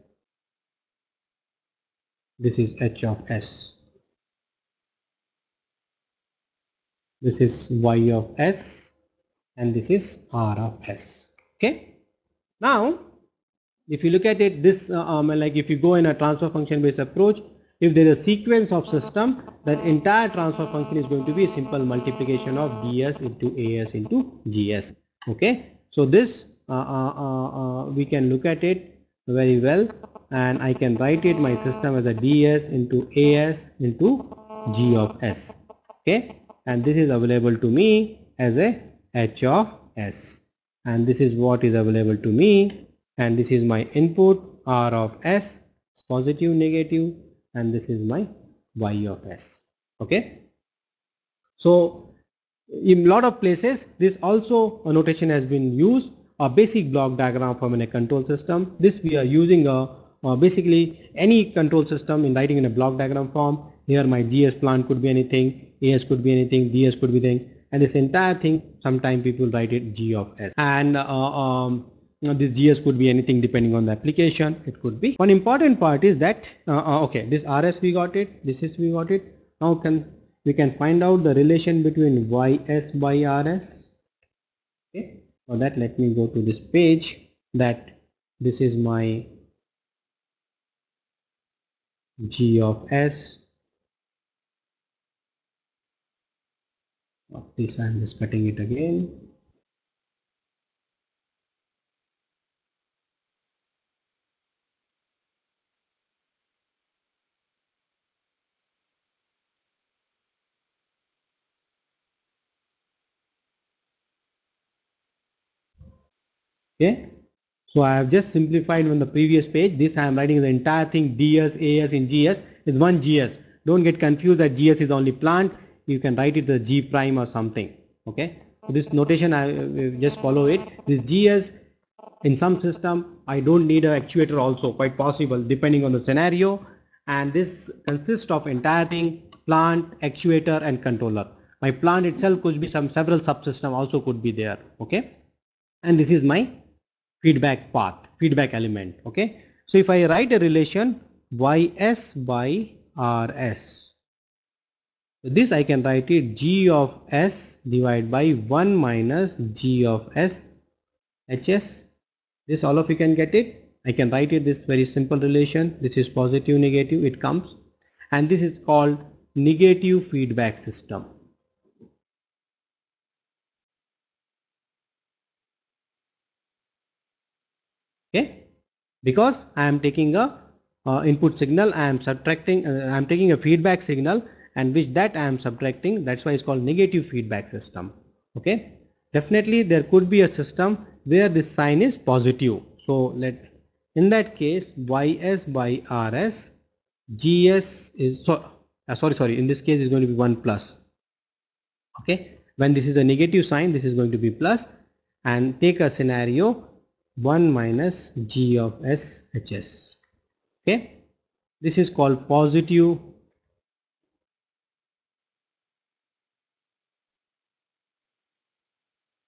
this is H of S, this is Y of S, and this is R of S. Okay. Now, if you look at it, this like if you go in a transfer function based approach, if there is a sequence of system, that entire transfer function is going to be a simple multiplication of ds into as into gs. Okay, so this we can look at it very well, and I can write it my system as a ds into as into g of s. Okay, and this is available to me as a h of s, and this is what is available to me, and this is my input R of S, positive, negative, and this is my Y of S. Okay. So in lot of places this also a notation has been used, a basic block diagram from a control system. This we are using basically any control system in writing in a block diagram form. Here my GS plant could be anything, AS could be anything, DS could be anything, and this entire thing sometimes people write it G of S, and this GS could be anything depending on the application. It could be one important part is that okay, this RS we got it, this is we got it. Now we can find out the relation between YS by RS. Okay, for that let me go to this page, that this is my G of S. This I am just cutting it again. Okay, so I have just simplified on the previous page. This I am writing the entire thing DS, AS in GS is one GS. Don't get confused that GS is only plant. You can write it the G prime or something. Okay, so this notation I just follow it. This GS in some system I don't need an actuator also, quite possible depending on the scenario, and this consists of entire thing, plant, actuator and controller. My plant itself could be some several subsystem also could be there. Okay, and this is my feedback path, feedback element. Okay, so if I write a relation ys by rs, this I can write it g of s divided by 1 minus g of s hs. This all of you can get it. I can write it this very simple relation. This is positive, negative, it comes, and this is called negative feedback system. Okay, because I am taking a input signal, I am subtracting, I am taking a feedback signal, and which that I am subtracting. That's why it's called negative feedback system. Okay, definitely there could be a system where this sign is positive. So in that case, ys by rs, gs is sorry, in this case is going to be 1 plus. Okay, when this is a negative sign, this is going to be plus, and take a scenario 1 minus g of s hs. Okay, this is called positive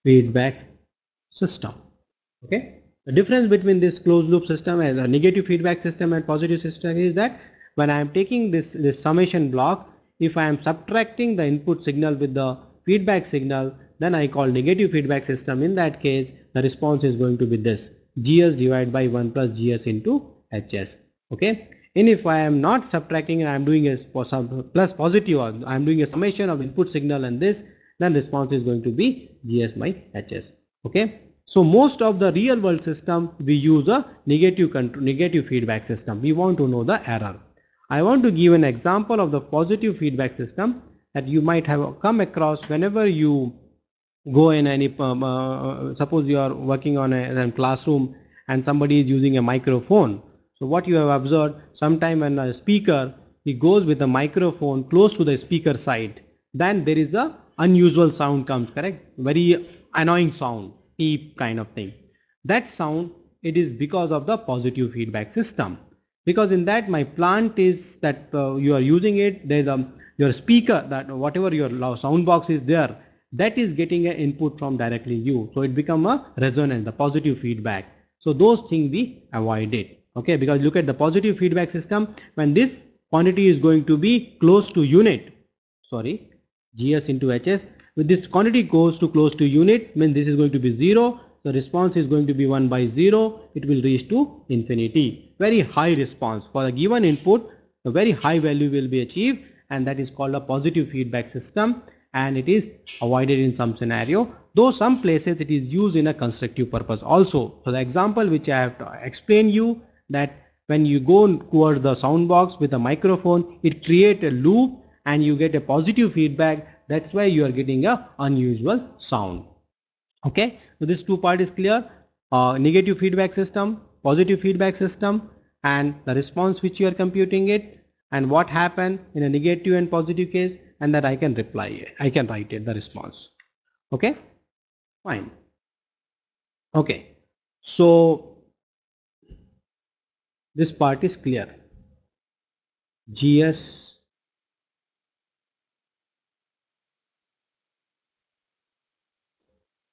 feedback system. Okay, the difference between this closed loop system and a negative feedback system and positive system is that when I am taking this summation block, if I am subtracting the input signal with the feedback signal, then I call negative feedback system. In that case, the response is going to be this gs divided by 1 plus gs into hs. Okay, and if I am not subtracting and I am doing a plus positive, or I am doing a summation of input signal and this, then response is going to be gs by hs. Okay, so most of the real world system we use a negative feedback system. We want to know the error. I want to give an example of the positive feedback system that you might have come across whenever you go in any suppose you are working on a classroom and somebody is using a microphone. So what you have observed, sometime when a speaker, he goes with a microphone close to the speaker side, then there is a unusual sound comes, correct? Very annoying sound, beep kind of thing. That sound, it is because of the positive feedback system. Because in that my plant is that you are using it, there's your speaker, that whatever your sound box is there, that is getting an input from directly you. So it become a resonance, the positive feedback. So those things we avoid it. Okay, because look at the positive feedback system, when this quantity is going to be close to unit, sorry, gs into hs, when this quantity goes to close to unit, means this is going to be 0, the response is going to be 1 by 0, it will reach to infinity. Very high response for the given input, a very high value will be achieved, and that is called a positive feedback system, and it is avoided in some scenario, though some places it is used in a constructive purpose also. So the example which I have to explain you, that when you go towards the sound box with a microphone, it creates a loop and you get a positive feedback. That's why you are getting a unusual sound. Okay, so this two part is clear. Negative feedback system, positive feedback system, and the response which you are computing it, and what happened in a negative and positive case, and that I can reply it, I can write it, the response. Okay, fine. Okay, so this part is clear. GS,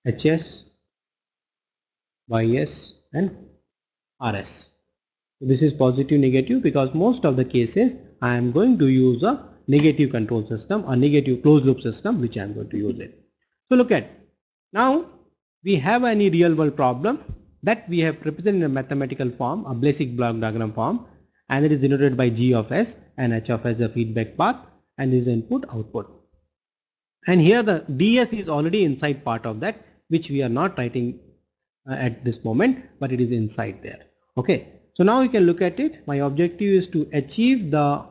HS, YS and RS. This is positive negative because most of the cases I am going to use a negative control system or negative closed loop system which I am going to use it. So look at, now we have any real world problem that we have represented in a mathematical form, a basic block diagram form, and it is denoted by G of S and H of S, the feedback path, and is input output. And here the DS is already inside part of that, which we are not writing at this moment, but it is inside there. Okay, so now you can look at it. My objective is to achieve the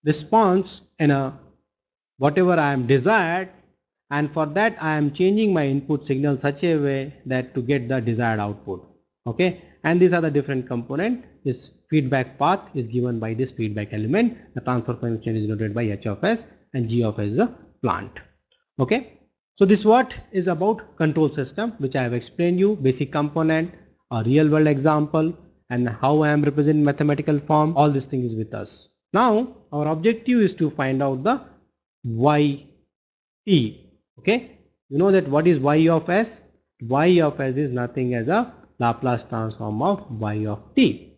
response in a whatever I am desired, and for that I am changing my input signal such a way that to get the desired output. Okay, and these are the different component. This feedback path is given by this feedback element. The transfer function is denoted by H of S and G of S is a plant. Okay, so this what is about control system, which I have explained you, basic component, a real world example, and how I am representing mathematical form. All this thing is with us. Now our objective is to find out the YT. Okay, you know that what is Y of S? Y of S is nothing as a Laplace transform of Y of T.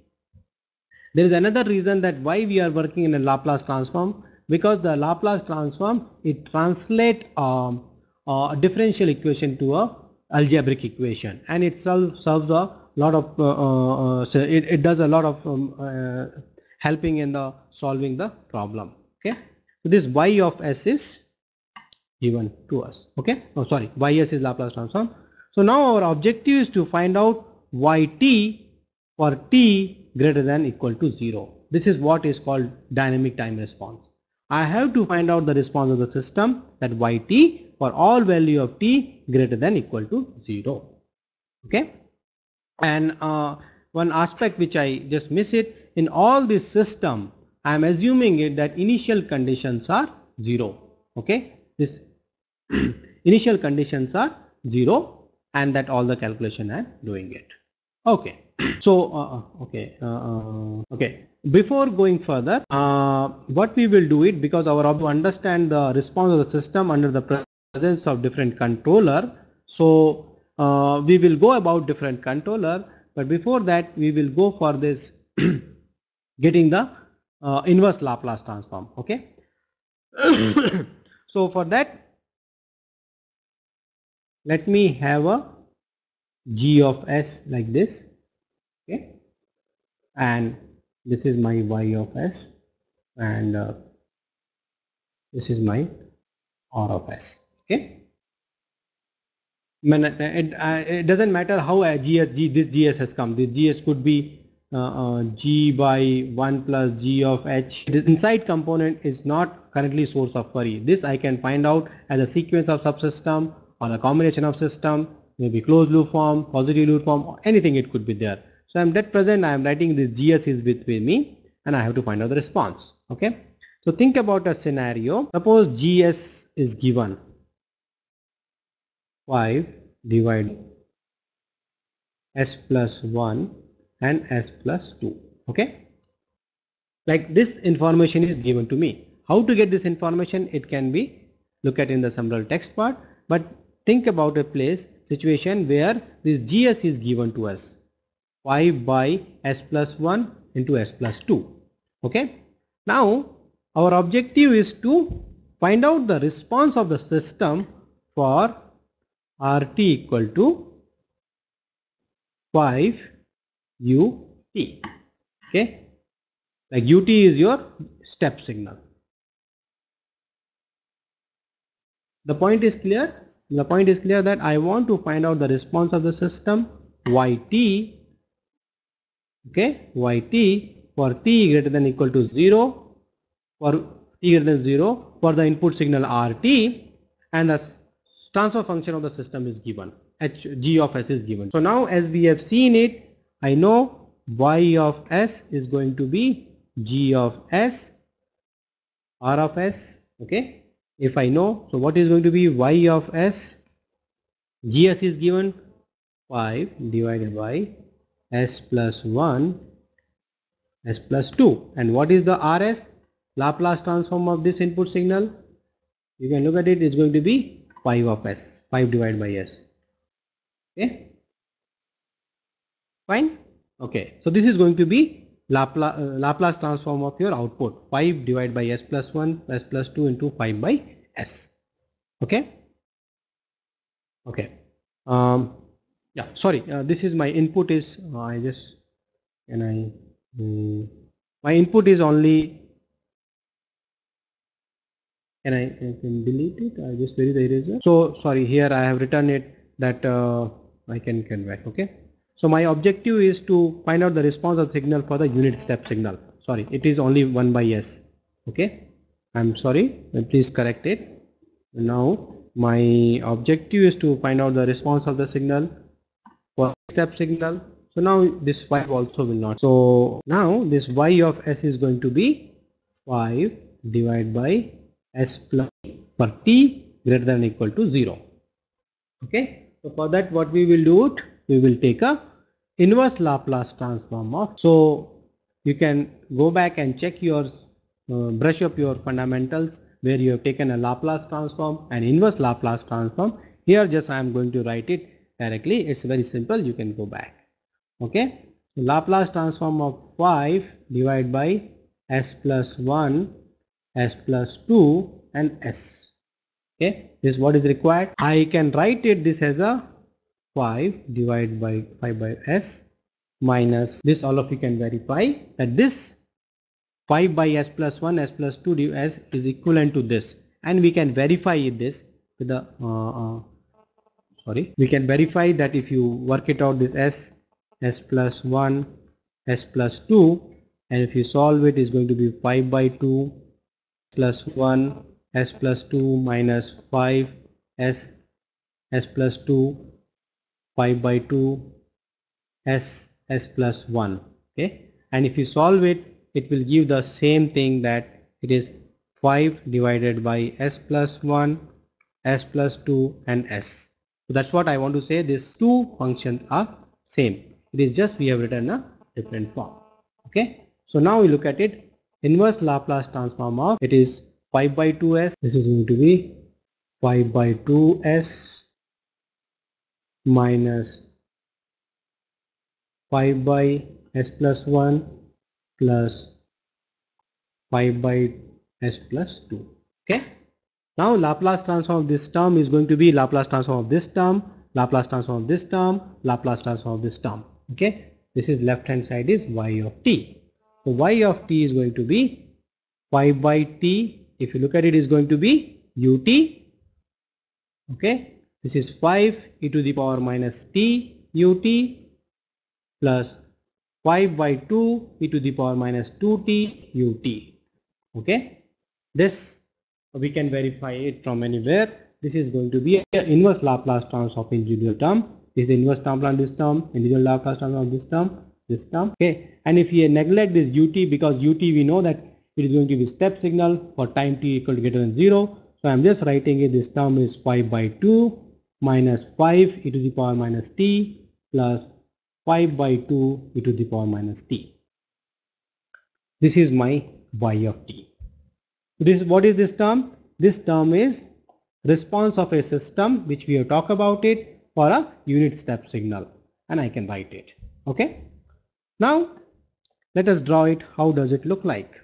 There is another reason that why we are working in a Laplace transform, because the Laplace transform, it translates a differential equation to a algebraic equation, and it serves a lot of it does a lot of helping in the solving the problem. Okay, so this Y of S is given to us. Okay, oh sorry, YS is Laplace transform. So now our objective is to find out YT for t greater than equal to 0. This is what is called dynamic time response. I have to find out the response of the system, that yt, for all value of t greater than equal to 0. Okay. And one aspect which I just miss it, in all this system I am assuming it that initial conditions are 0. Okay. This initial conditions are 0 and that all the calculation I am doing it. Okay. So okay, before going further, what we will do it, because our objective to understand the response of the system under the presence of different controller. So we will go about different controller, but before that we will go for this getting the inverse Laplace transform. Okay. So for that, let me have a g of s like this. Okay, and this is my y of s, and this is my r of s. Okay, it doesn't matter how this gs has come. This gs could be g by 1 plus g of h. The inside component is not currently source of query. This I can find out as a sequence of subsystem or a combination of system, maybe closed loop form, positive loop form, or anything it could be there. So I'm at present I am writing this gs is with me and I have to find out the response. Okay. So think about a scenario. Suppose gs is given 5 divided s plus 1 and s plus 2. Okay. Like this information is given to me. How to get this information? It can be look at in the summary text part, but think about a situation where this gs is given to us 5 by s plus 1 into s plus 2. Okay. Now our objective is to find out the response of the system for rt equal to 5 ut. Okay. Like ut is your step signal. The point is clear. The point is clear that I want to find out the response of the system yt. Okay, yt for t greater than equal to 0, for t greater than 0 for the input signal rt, and the transfer function of the system is given, g of s is given. So now as we have seen it, I know y of s is going to be g of s, r of s. Okay, if I know, so what is going to be y of s? gs is given 5 divided by s plus 1 s plus 2, and what is the rs? Laplace transform of this input signal. You can look at it, it's going to be 5 of s, 5 divided by s. Okay, fine. Okay, so this is going to be Laplace transform of your output, 5 divided by s plus 1 s plus 2 into 5 by s. Okay. Okay. Yeah, sorry, this is my input is I just my input is only, can I can delete it? I just very the eraser. So sorry, here I have written it that I can back. Okay. So my objective is to find out the response of signal for the unit step signal. Sorry, it is only 1 by s. Okay, I'm sorry, please correct it. Now my objective is to find out the response of the signal for step signal. So now this 5 also will not. So now this y of s is going to be 5 divided by s plus for t greater than or equal to 0. Okay. So for that what we will do it, we will take a inverse Laplace transform of. So you can go back and check your brush up your fundamentals where you have taken a Laplace transform and inverse Laplace transform. Here just I am going to write it directly. It's very simple. You can go back. Okay. So Laplace transform of 5 divided by s plus 1, s plus 2 and s. Okay. This is what is required. I can write it this as a 5 divided by 5 by s minus this, all of you can verify that this 5 by s plus 1 s plus 2 s is equivalent to this, and we can verify this with the we can verify that if you work it out, this s plus 1 s plus 2, and if you solve it, is going to be 5 by 2 plus 1 s plus 2 minus 5 s plus 2 5 by 2 s plus 1. Okay, and if you solve it, it will give the same thing, that it is 5 divided by s plus 1 s plus 2 and s. So that's what I want to say, these two functions are same. It is just we have written a different form. Okay, so now we look at it. Inverse Laplace transform of it is 5 by 2s. This is going to be 5 by 2s minus 5 by s plus 1 plus 5 by s plus 2. Okay, now Laplace transform of this term is going to be Laplace transform of this term, Laplace transform of this term, Laplace transform of this term. Okay, this is left hand side is y of t. So y of t is going to be 5 by t. If you look at it, is going to be ut. Okay, this is 5 e to the power minus t ut plus 5 by 2 e to the power minus 2t ut. Okay, this we can verify it from anywhere. This is going to be an inverse Laplace transform of individual term. This is inverse Laplace of this term, individual Laplace transform of this term. Okay, and if you neglect this ut, because ut we know that it is going to be step signal for time t equal to greater than 0. So I am just writing it. This term is 5 by 2 minus 5 e to the power minus t plus 5 by 2 e to the power minus t. This is my y of t. This, what is this term? This term is response of a system, which we have talked about it, for a unit step signal, and I can write it. Okay, now let us draw it. How does it look like?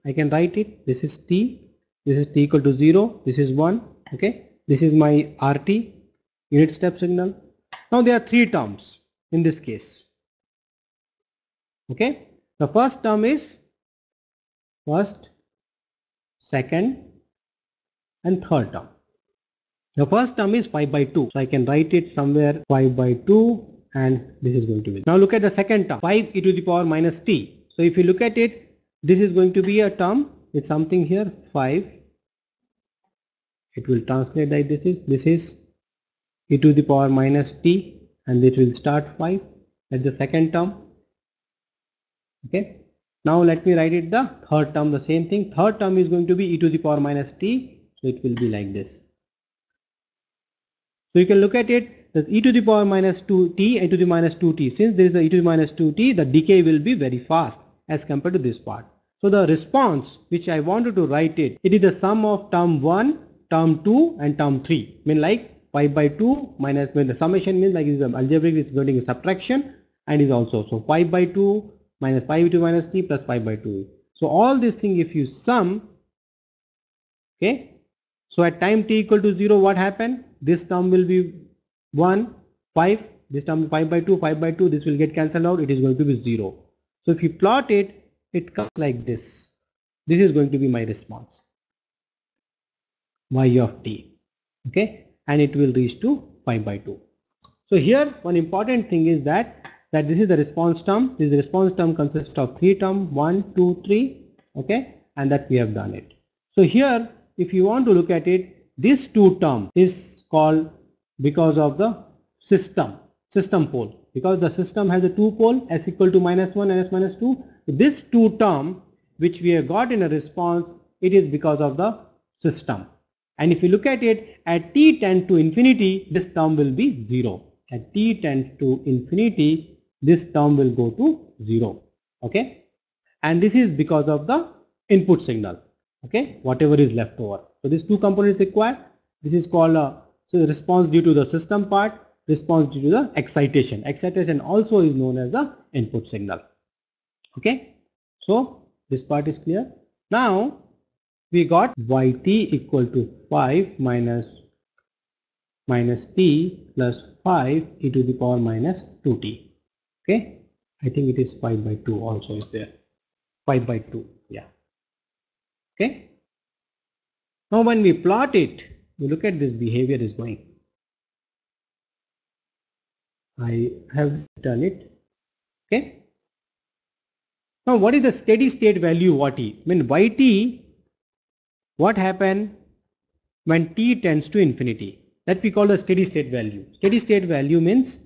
I can write it. This is t, this is t equal to 0, this is 1. Okay, this is my rt, unit step signal. Now there are three terms in this case. Okay, the first term is first, second and third term. The first term is 5 by 2. So I can write it somewhere 5 by 2, and this is going to be. Now look at the second term, 5 e to the power minus t. So if you look at it, this is going to be a term with something here 5. It will translate like this is e to the power minus t, and it will start 5 at the second term. Okay, now let me write it the third term, the same thing. Third term is going to be e to the power minus t, so it will be like this. So you can look at it as e to the power minus 2t, e to the minus 2t. Since there is a e to the minus 2t, the decay will be very fast as compared to this part. So the response which I wanted to write it, it is the sum of term 1, term 2 and term 3. I mean like 5 by 2 minus, when the summation means like is algebraic, is going to be subtraction, and is also, so 5 by 2 minus 5 e to minus t plus 5 by 2. So all this thing if you sum, okay, so at time t equal to 0, what happened? This term will be 1, 5, this term 5 by 2, 5 by 2, this will get cancelled out, it is going to be 0. So if you plot it, it comes like this. This is going to be my response, y of t, okay, and it will reach to 5 by 2. So here one important thing is that this is the response term. This response term consists of three terms, 1, 2, 3, okay, and that we have done it. So here if you want to look at it, this two term is called, because of the system pole, because the system has a two pole, s equal to minus 1 and s minus 2. This two term which we have got in a response, it is because of the system. And if you look at it, at t tends to infinity, this term will be 0. At t tends to infinity, this term will go to 0. Okay, and this is because of the input signal. Okay, whatever is left over. So these two components required. This is called so response due to the system part, response due to the excitation. Excitation also is known as the input signal. Okay, so this part is clear. Now we got yt equal to 5 minus t plus 5 e to the power minus 2t. Okay, I think it is 5 by 2 also is there. 5 by 2, yeah. Okay, now when we plot it, you look at this behavior is going. I have done it. Okay, Now what is the steady state value yt? I mean yt, what happened when t tends to infinity? That we call the steady state value. Steady state value means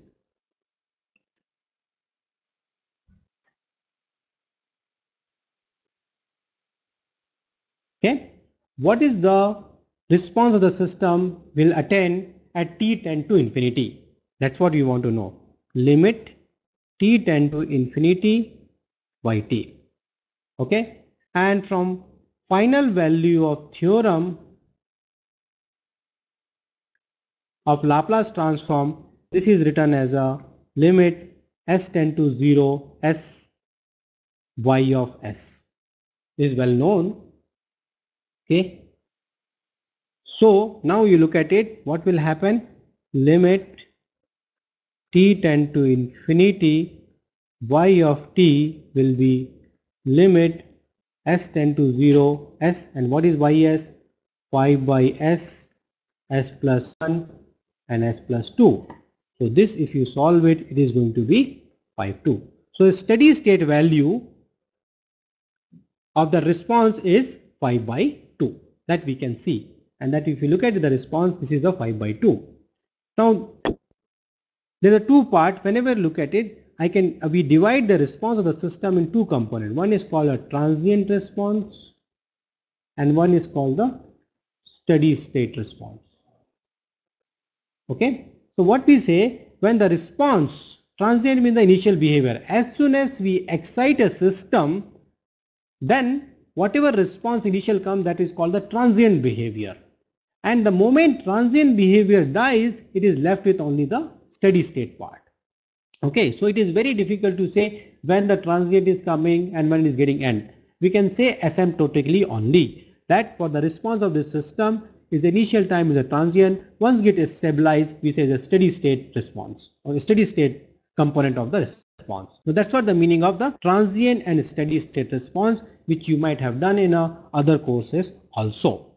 okay, what is the response of the system will attain at t tend to infinity? That's what we want to know. Limit t tend to infinity yt. Okay, and from final value of theorem of Laplace transform, this is written as a limit s tend to 0 s y of s. This is well known. Okay, so now you look at it, what will happen? Limit t tend to infinity y of t will be limit s tend to 0 s, and what is ys? 5 by s, s plus 1 and s plus 2. So this, if you solve it, it is going to be 5 2. So a steady state value of the response is 5 by 2, that we can see, and that if you look at the response, this is a 5 by 2. Now there are two parts. Whenever you look at it, we divide the response of the system in two components. One is called a transient response and one is called the steady state response. Okay, so what we say, when the response, transient means the initial behavior, as soon as we excite a system, then whatever response initial comes, that is called the transient behavior, and the moment transient behavior dies, it is left with only the steady state part. Okay, so it is very difficult to say when the transient is coming and when it is getting end. We can say asymptotically only that for the response of this system, is the initial time is a transient. Once it is stabilized, we say the steady state response or the steady state component of the response. So that's what the meaning of the transient and steady state response, which you might have done in other courses also.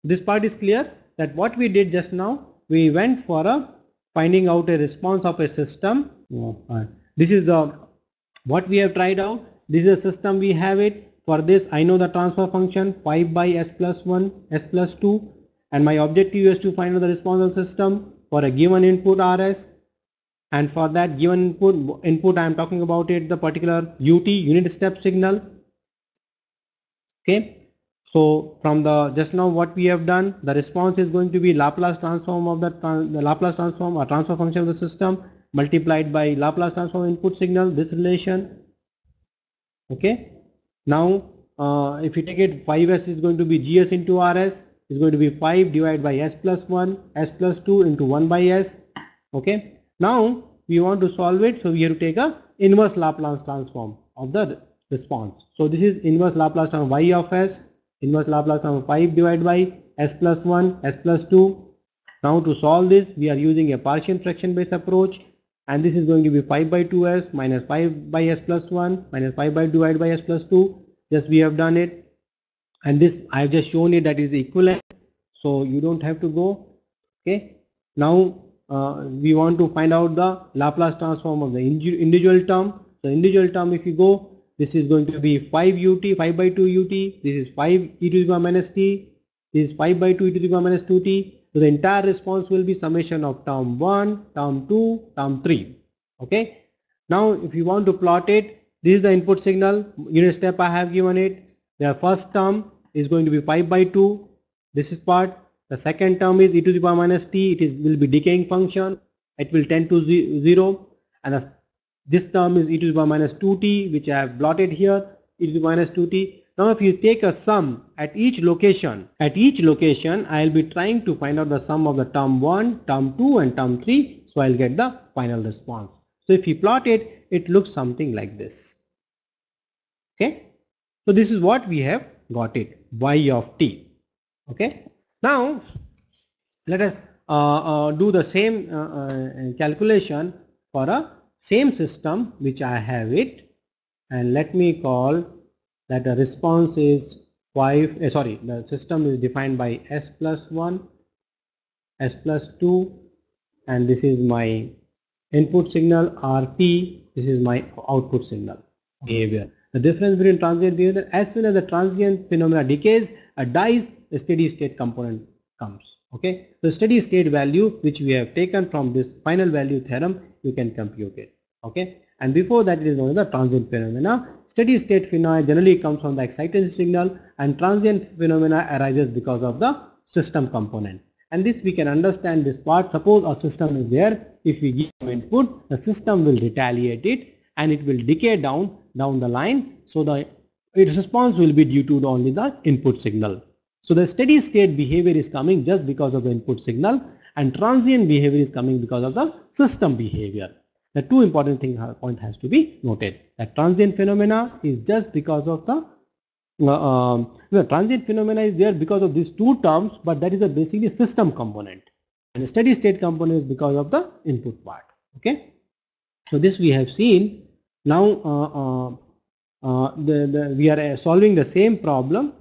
This part is clear, that what we did just now, we went for finding out a response of a system. This is the what we have tried out. This is a system, we have it. For this I know the transfer function 5 by s plus 1 s plus 2, and my objective is to find out the response of the system for a given input Rs, and for that given input I am talking about it, the particular UT, unit step signal. Okay, so from the just now what we have done, the response is going to be Laplace transform of the Laplace transform or transfer function of the system multiplied by Laplace transform input signal, this relation. Okay, now if you take it, 5s is going to be gs into rs, is going to be 5 divided by s plus 1 s plus 2 into 1 by s. Okay, now we want to solve it, so we have to take a inverse Laplace transform of the response. So this is inverse Laplace transform y of s, inverse Laplace transform 5 divided by s plus 1 s plus 2. Now to solve this, we are using a partial fraction based approach, and this is going to be 5 by 2s minus 5 by s plus 1 minus 5 by divided by s plus 2. Just we have done it, and this I have just shown it, that is equivalent, so you don't have to go. Okay, now we want to find out the Laplace transform of the individual term. So individual term, if you go, this is going to be 5 ut, 5 by 2 ut, this is 5 e to the power minus t, this is 5 by 2 e to the power minus 2t. So the entire response will be summation of term 1, term 2, term 3. Okay, now if you want to plot it, this is the input signal, unit step I have given it. The first term is going to be 5 by 2, this is part. The second term is e to the power minus t, will be decaying function, it will tend to 0, and this term is e to the power minus 2t, which I have plotted here, e to the power minus 2t. Now if you take a sum at each location, I will be trying to find out the sum of the term 1, term 2 and term 3, so I will get the final response. So if you plot it, it looks something like this. Okay, so this is what we have got it, y of t. Okay, now let us do the same calculation for a same system which I have it, and let me call that the response is the system is defined by s plus 1, s plus 2, and this is my input signal RT, this is my output signal behavior. The difference between transient behavior, as soon as the transient phenomena decays, dies, a steady state component comes. Okay, the steady state value which we have taken from this final value theorem, you can compute it. Okay, and before that it is known as the transient phenomena. Steady state phenomena generally comes from the excitation signal, and transient phenomena arises because of the system component. And this we can understand this part. Suppose a system is there, if we give input, the system will retaliate it and it will decay down the line. So the its response will be due to only the input signal. So the steady state behavior is coming just because of the input signal, and transient behavior is coming because of the system behavior. The two important point has to be noted, that transient phenomena is just because of the transient phenomena is there because of these two terms, but that is a basically system component, and steady state component is because of the input part. Okay, so this we have seen. Now we are solving the same problem.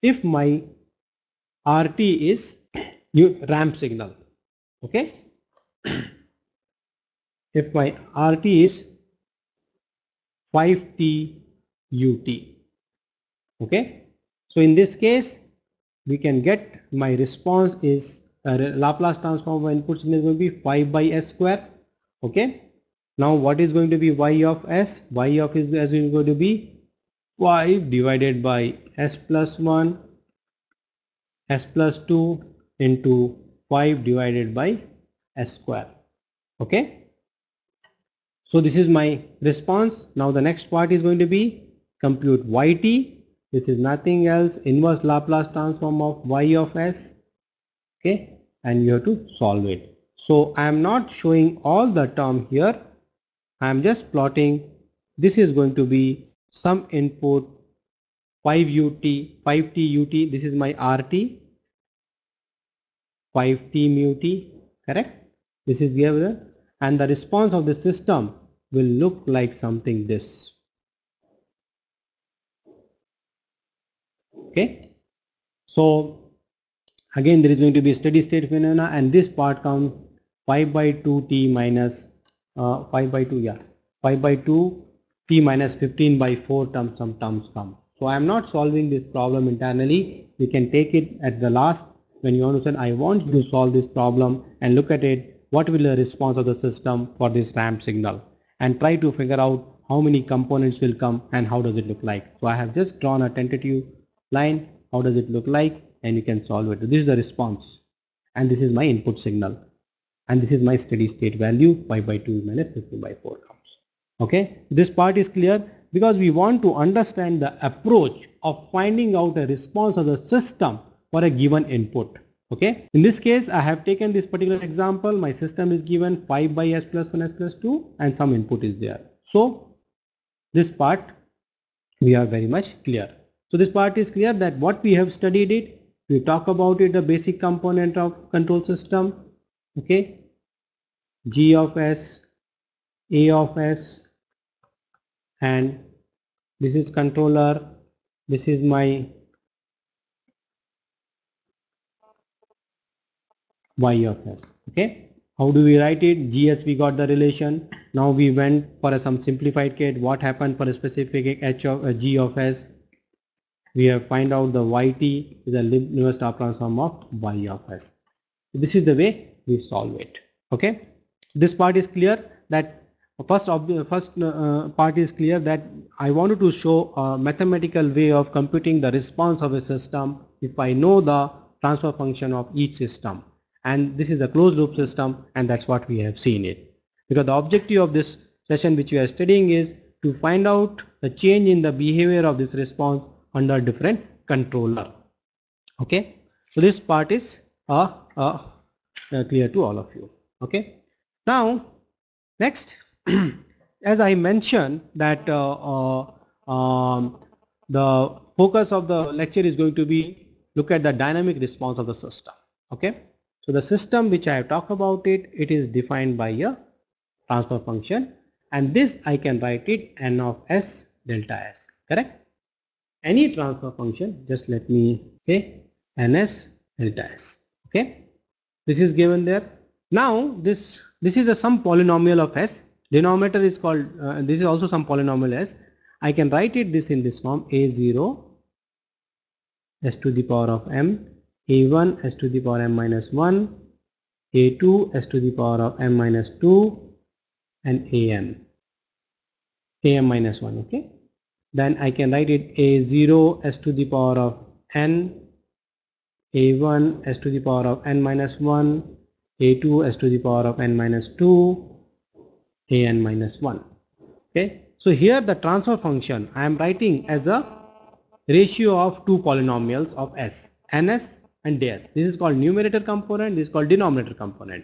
If my RT is ramp signal, okay, if my RT is 5t ut, okay, so in this case we can get my response is Laplace transform of input signal is going to be 5 by s square. Okay, now what is going to be y of s? Y of s is going to be 5 divided by s plus 1 s plus 2 into 5 divided by s square. Okay, so this is my response. Now the next part is going to be compute yt. This is nothing else, inverse Laplace transform of y of s. Okay, and you have to solve it. So I am not showing all the term here, I am just plotting. This is going to be some input 5 ut, 5t ut, this is my RT, 5t mu t, correct? This is given, and the response of the system will look like something this. Okay, so again there is going to be steady state phenomena, and this part comes 5 by 2 t minus 5 by 2, yeah, 5 by 2 t minus 15 by 4 terms, some terms come. So I am not solving this problem internally. We can take it at the last when you understand. I want you to solve this problem and look at it. What will the response of the system for this ramp signal, and try to figure out how many components will come and how does it look like. So I have just drawn a tentative line. How does it look like? And you can solve it. This is the response, and this is my input signal, and this is my steady state value 5 by 2 minus 15 by 4 comes. Okay, this part is clear, because we want to understand the approach of finding out a response of the system for a given input. Okay, in this case I have taken this particular example. My system is given 5 by s plus 1 s plus 2 and some input is there. So this part we are very much clear. So this part is clear that what we have studied it, we talk about it, the basic component of control system. Okay, G of s, A of s, and this is controller, this is my y of s. Okay, how do we write it? GS, we got the relation. Now we went for some simplified case. What happened for a specific h of g of s? We have find out the yt is a inverse Laplace transform of y of s. This is the way we solve it. Okay, this part is clear. That first part is clear, that I wanted to show a mathematical way of computing the response of a system if I know the transfer function of each system. And this is a closed loop system, and that's what we have seen it. Because the objective of this session which we are studying is to find out the change in the behavior of this response under different controller. Okay, so this part is clear to all of you. Okay, now next, as I mentioned that the focus of the lecture is going to be look at the dynamic response of the system. Okay, so the system which I have talked about it is defined by a transfer function, and this I can write it n of s delta s, correct? Any transfer function, just let me say ns delta s. Okay, this is given there. Now this is some polynomial of s. Denominator is called this is also some polynomial s. I can write it this in this form: a0 s to the power of m, a1 s to the power m minus 1, a2 s to the power of m minus 2, and am minus 1. Okay, then I can write it a0 s to the power of n, a1 s to the power of n minus 1, a2 s to the power of n minus 2, an minus 1. Okay, so here the transfer function I am writing as a ratio of two polynomials of s, ns and ds. This is called numerator component, this is called denominator component,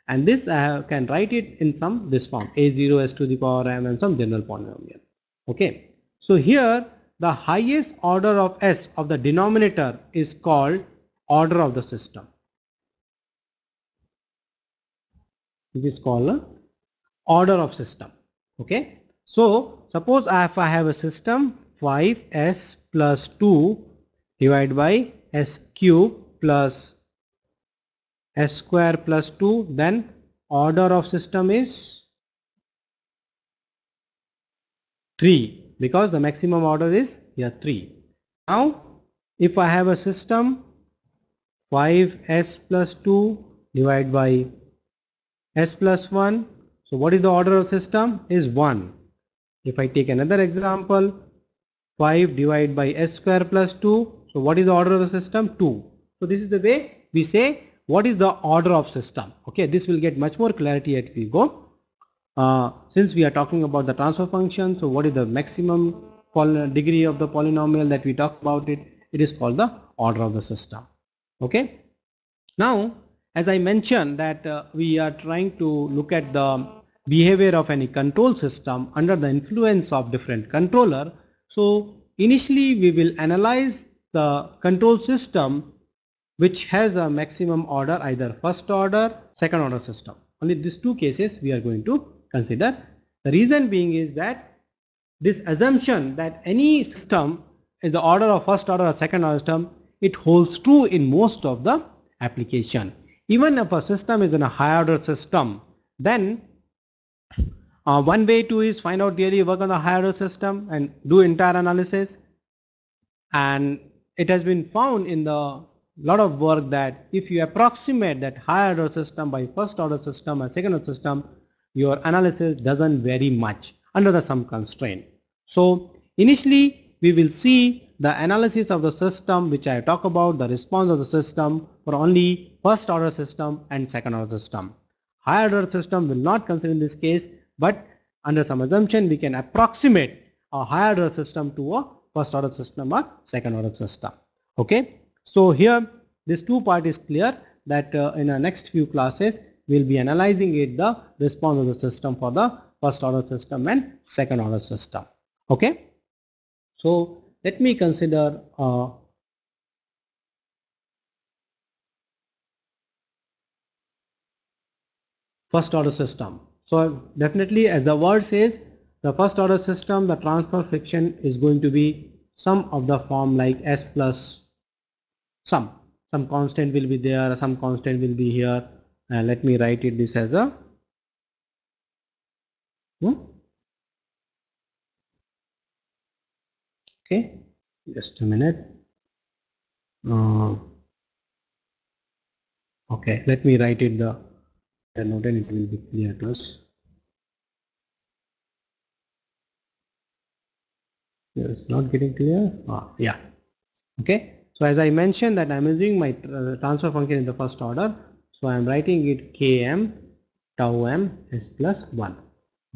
and this I can write it in some this form: a0 s to the power m and some general polynomial. Okay, so here the highest order of s of the denominator is called order of the system. It is called a order of system. Okay, so suppose if I have a system 5s plus 2 divided by s cube plus s square plus 2, then order of system is 3, because the maximum order is here 3. Now if I have a system 5s plus 2 divided by s plus 1, so what is the order of system? Is 1. If I take another example, 5 divided by s square plus 2, so what is the order of the system? 2. So this is the way we say what is the order of system. Okay, this will get much more clarity as we go. Since we are talking about the transfer function, so what is the maximum degree of the polynomial that we talk about it? It is called the order of the system. Okay, now as I mentioned that we are trying to look at the behavior of any control system under the influence of different controller. So initially we will analyze the control system which has a maximum order, either first order, second order system. Only these two cases we are going to consider. The reason being is that this assumption that any system is the order of first order or second order system, it holds true in most of the application. Even if a system is in a higher order system, then one way to is find out really work on the higher order system and do entire analysis. And it has been found in the lot of work that if you approximate that higher order system by first order system and second order system, your analysis doesn't vary much under some constraint. So initially we will see the analysis of the system which I talk about, the response of the system for only first order system and second order system. Higher order system will not consider in this case, but under some assumption we can approximate a higher order system to a first order system or second order system. Okay, so here this two part is clear that in the next few classes we will be analyzing it, the response of the system for the first order system and second order system. Okay, so let me consider first order system. So definitely, as the word says, the first order system, the transfer function is going to be some of the form like s plus some constant will be there, some constant will be here, and let me write it this as a okay, just a minute. Okay, let me write it the note and it will be clear to us. It's not getting clear. Yeah. Okay. So as I mentioned that I am using my transfer function in the first order. So I am writing it km tau m s plus 1.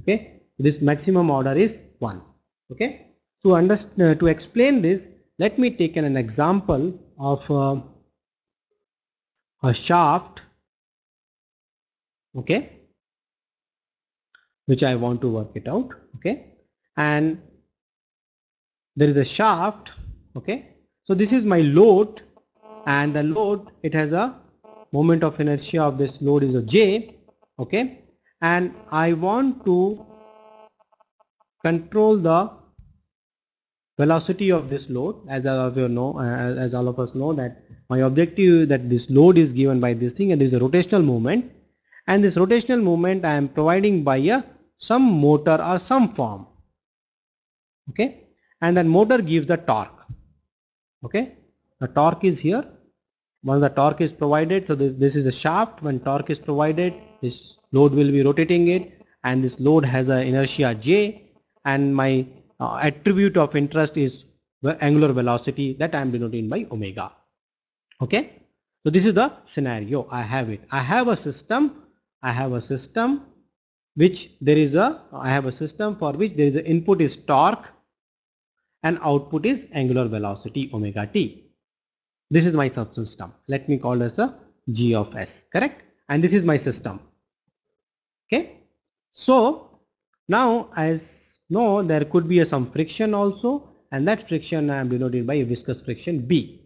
Okay. This maximum order is 1. Okay. To explain this, let me take an example of a shaft. Okay, which I want to work it out. Okay, and there is a shaft. Okay, so this is my load, and the load, it has a moment of inertia of this load is a j. Okay, and I want to control the velocity of this load, as all of you know, as all of us know that my objective is that this load is given by this thing and there is a rotational movement. And this rotational movement I am providing by some motor or some form. Okay, and then motor gives the torque. Okay, the torque is here. Once the torque is provided, so this is a shaft. When torque is provided, this load will be rotating it, and this load has an inertia J, and my attribute of interest is the angular velocity that I am denoting by omega. Okay, so this is the scenario. I have it. I have a system which there is a, I have a system for which there is a input is torque and output is angular velocity omega t. This is my subsystem. Let me call as a G of S, correct? And this is my system. Okay. So now as know there could be some friction also, and that friction I am denoted by viscous friction B.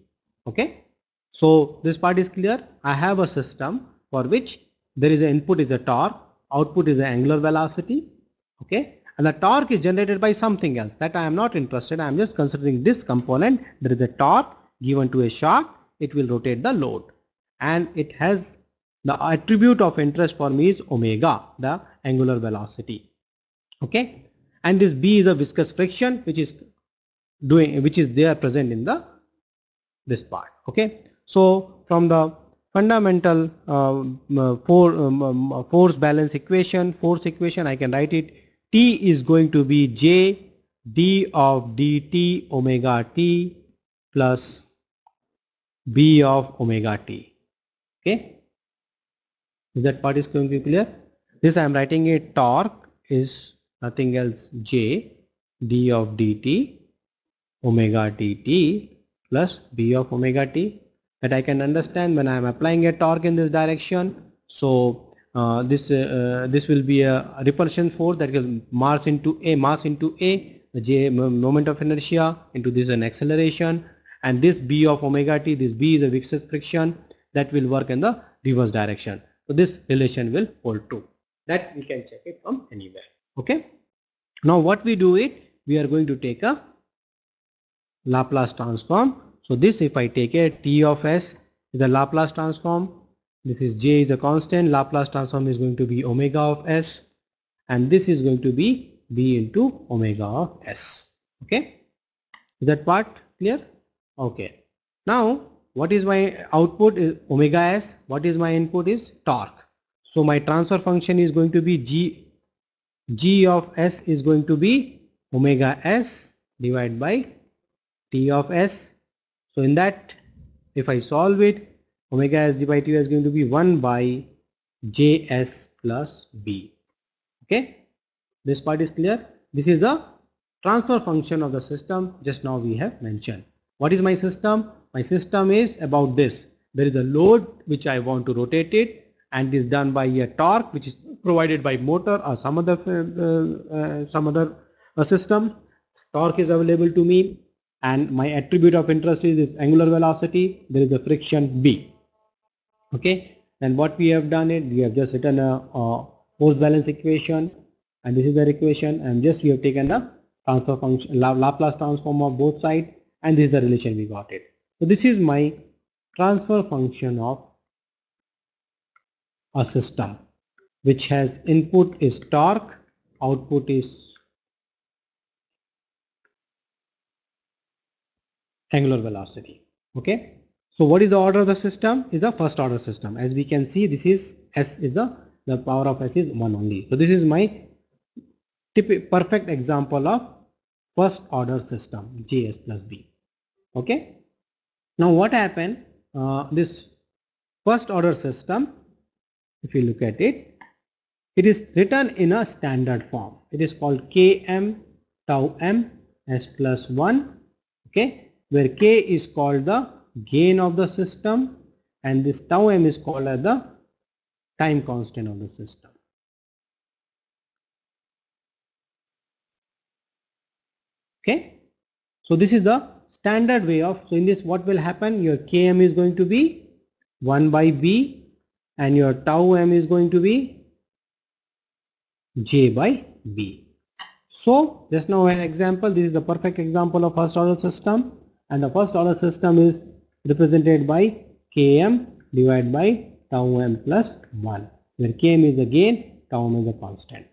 Okay. So this part is clear. I have a system for which there is an input is a torque, output is the angular velocity. Okay. And the torque is generated by something else that I am not interested. I am just considering this component. There is a torque given to a shaft, it will rotate the load, and it has the attribute of interest for me is omega, the angular velocity. Okay, and this B is a viscous friction which is there present in the this part. Okay, so from the fundamental force balance equation, I can write it. T is going to be J d of dt omega t plus B of omega t. Okay, if that part is going to be clear. This I am writing a torque is nothing else J d of dt omega dt plus B of omega t, that I can understand when I am applying a torque in this direction. So this will be a repulsion force, that is mass into a, the J moment of inertia into this an acceleration, and this B of omega t, this B is a viscous friction that will work in the reverse direction. So this relation will hold true. That we can check it from anywhere. Okay. Now what we do it, we are going to take a Laplace transform. So this, if I take a T of S is the Laplace transform, this is J is a constant, Laplace transform is going to be omega of S, and this is going to be B into omega of S. Okay, is that part clear? Okay, now what is my output is omega S, what is my input is torque. So my transfer function is going to be G of S is going to be omega S divided by T of S. So in that, if I solve it, omega S divided by T is going to be 1 by Js plus B. Okay, this part is clear. This is the transfer function of the system just now we have mentioned. What is my system? My system is about this. There is a load which I want to rotate it, and it is done by a torque which is provided by motor or some other system. Torque is available to me, and my attribute of interest is this angular velocity. There is a friction B. Okay, then what we have done it, we have just written a force balance equation, and this is the equation, and just we have taken the transfer function, Laplace transform of both sides, and this is the relation we got it. So this is my transfer function of a system which has input is torque, output is angular velocity. Okay, so what is the order of the system? Is a first order system. As we can see, this is S is the power of S is 1 only. So this is my perfect example of first order system, Js plus B. Okay, now what happened, this first order system, if you look at it, it is written in a standard form. It is called Km tau m S plus 1. Okay, where K is called the gain of the system, and this tau m is called as the time constant of the system. Okay, so this is the standard way of, so in this what will happen, your Km is going to be 1 by B, and your tau m is going to be J by B. So just now an example, this is the perfect example of first order system, and the first order system is represented by Km divided by tau m plus 1, where Km is the gain, tau m is the constant.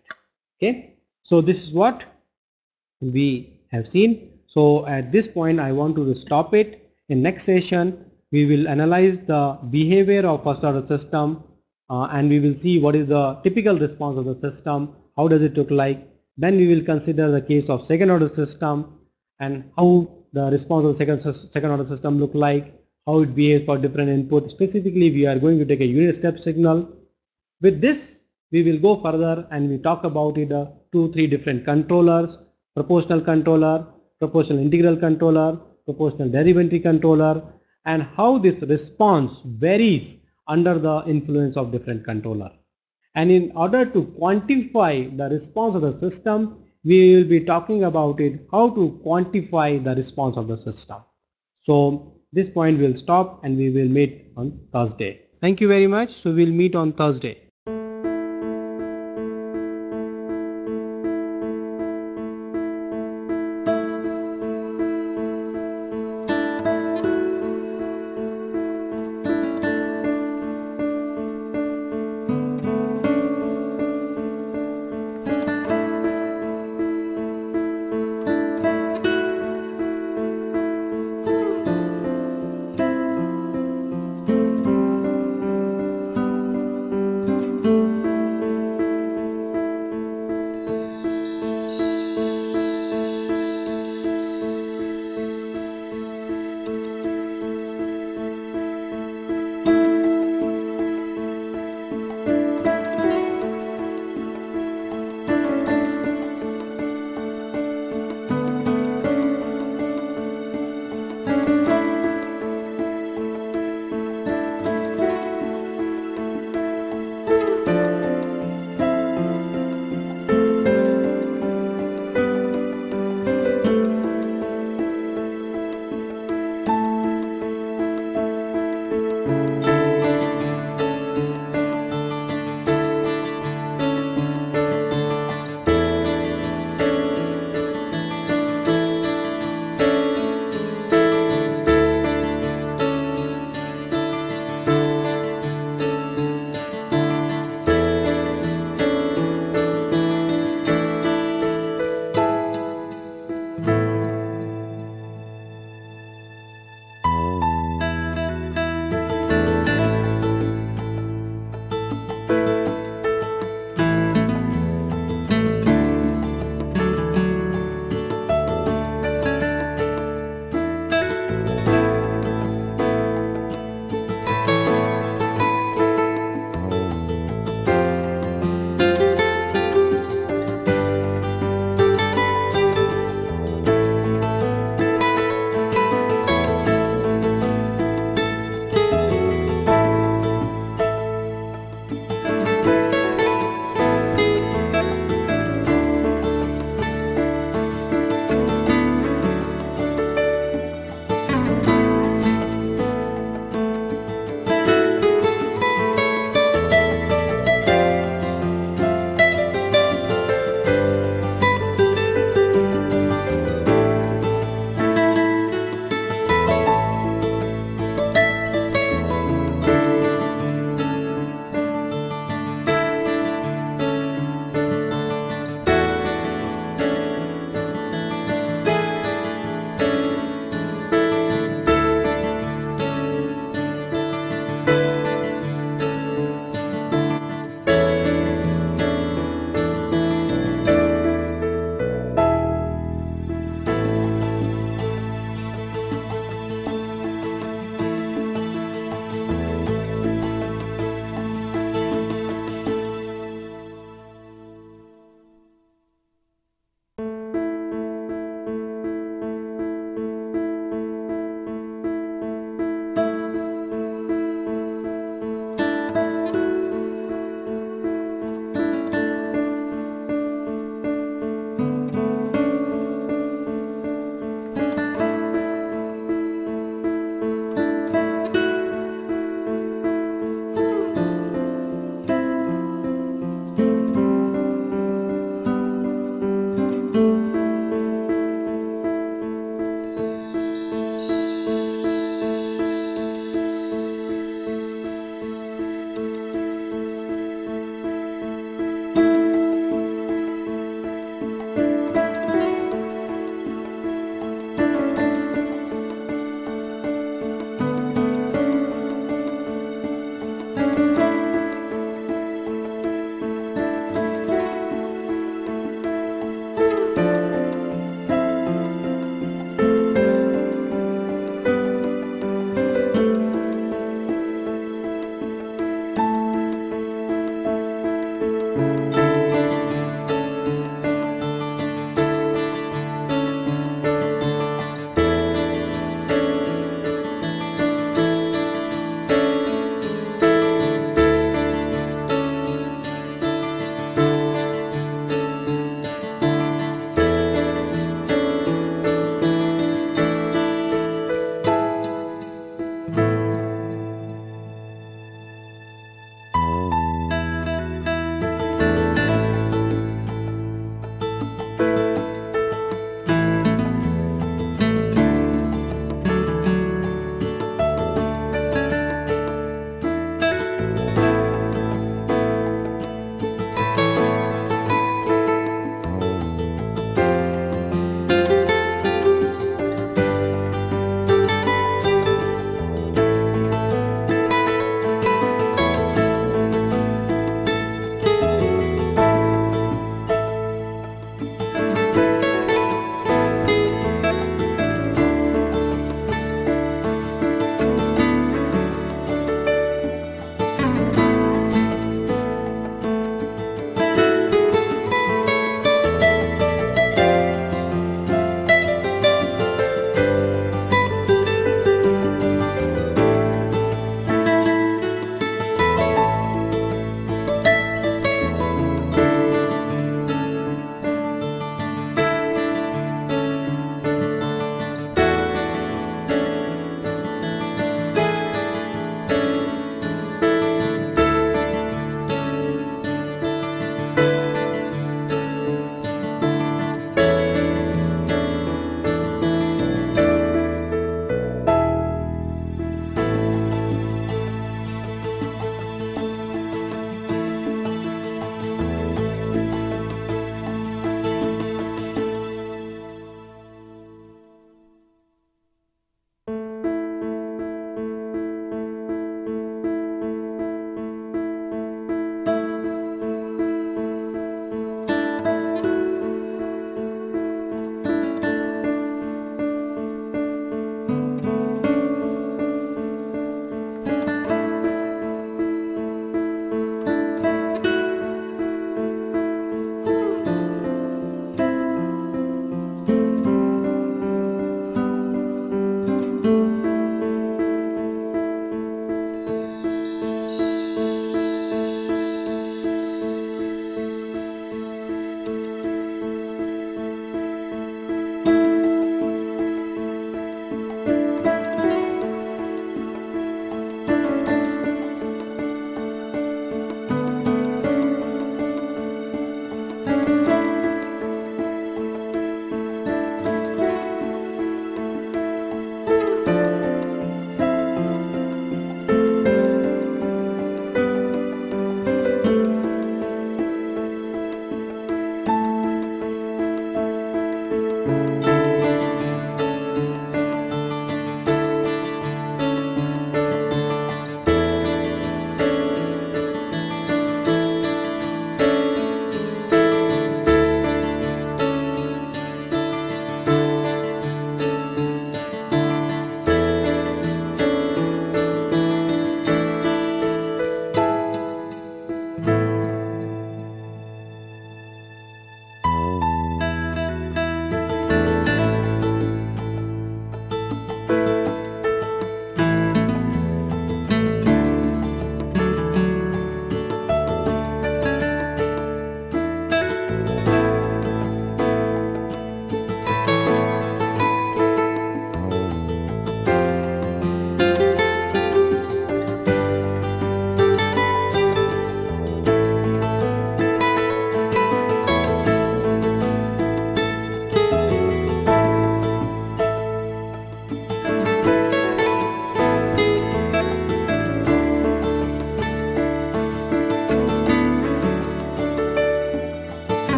Okay, so this is what we have seen. So at this point I want to stop it. In next session we will analyze the behavior of first order system and we will see what is the typical response of the system, how does it look like. Then we will consider the case of second order system and how the response of the second order system look like, how it behaves for different input. Specifically we are going to take a unit step signal. With this we will go further and we talk about it 2-3 different controllers: proportional controller, proportional integral controller, proportional derivative controller, and how this response varies under the influence of different controller. And in order to quantify the response of the system, we will be talking about it, how to quantify the response of the system. So this point we'll stop and we will meet on Thursday. Thank you very much. So we'll meet on Thursday.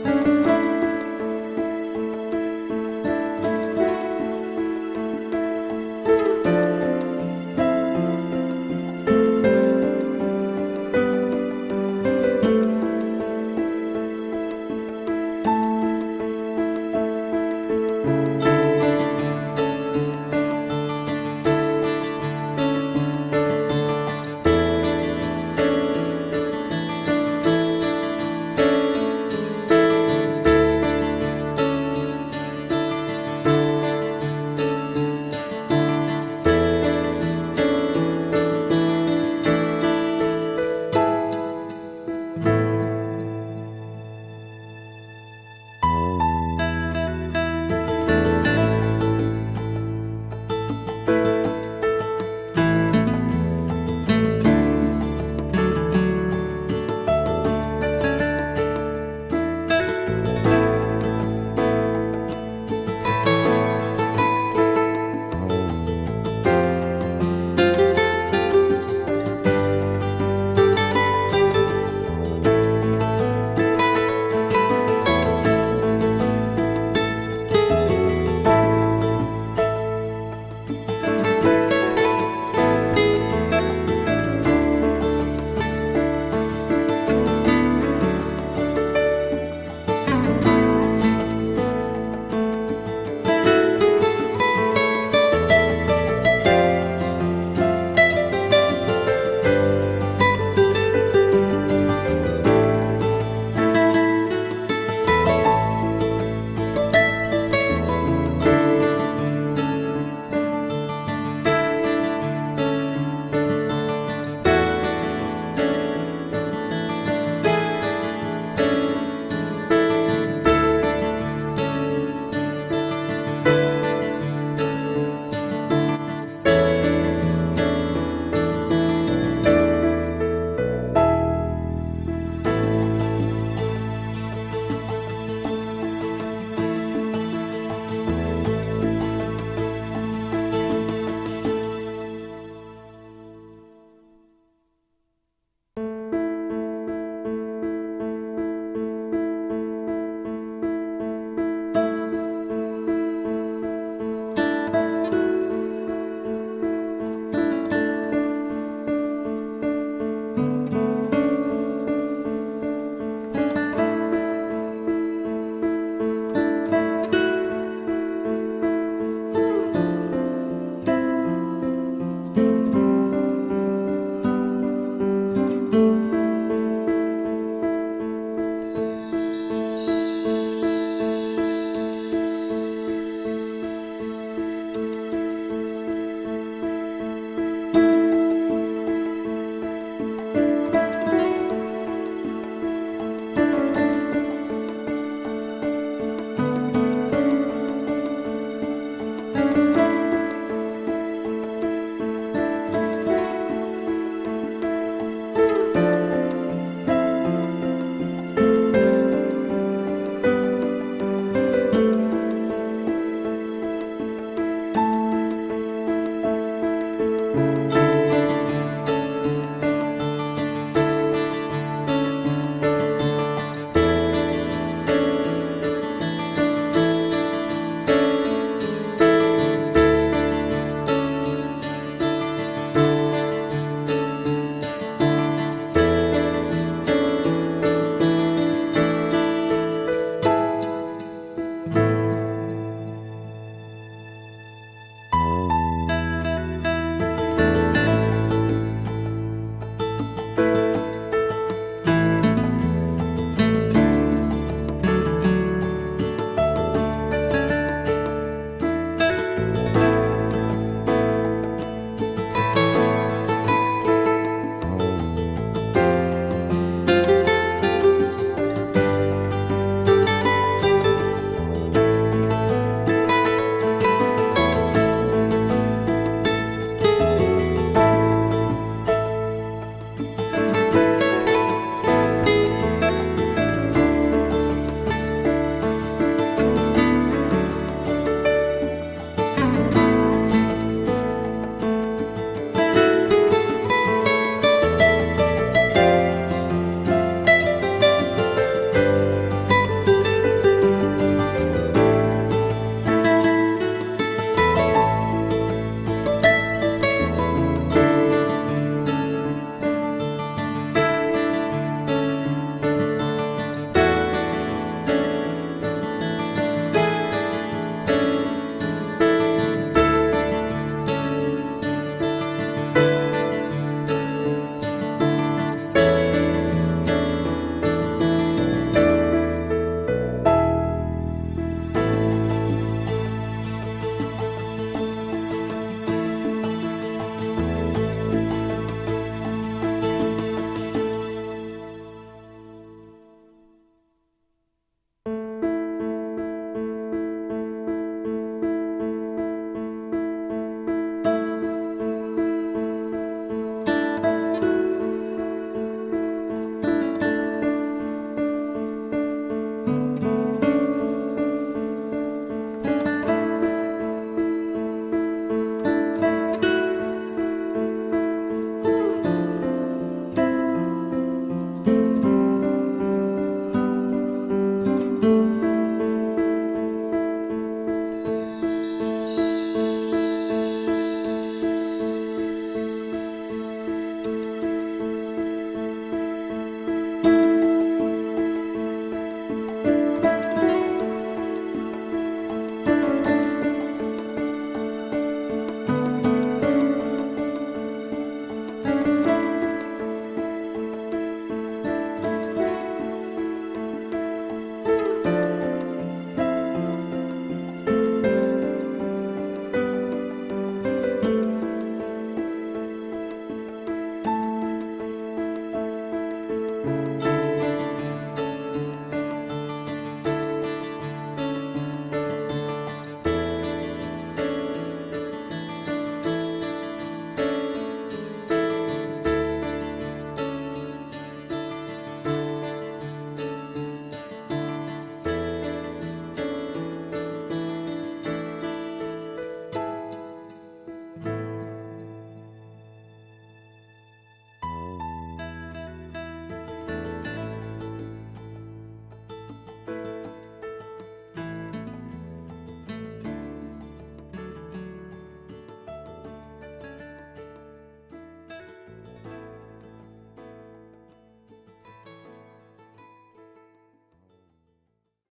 you.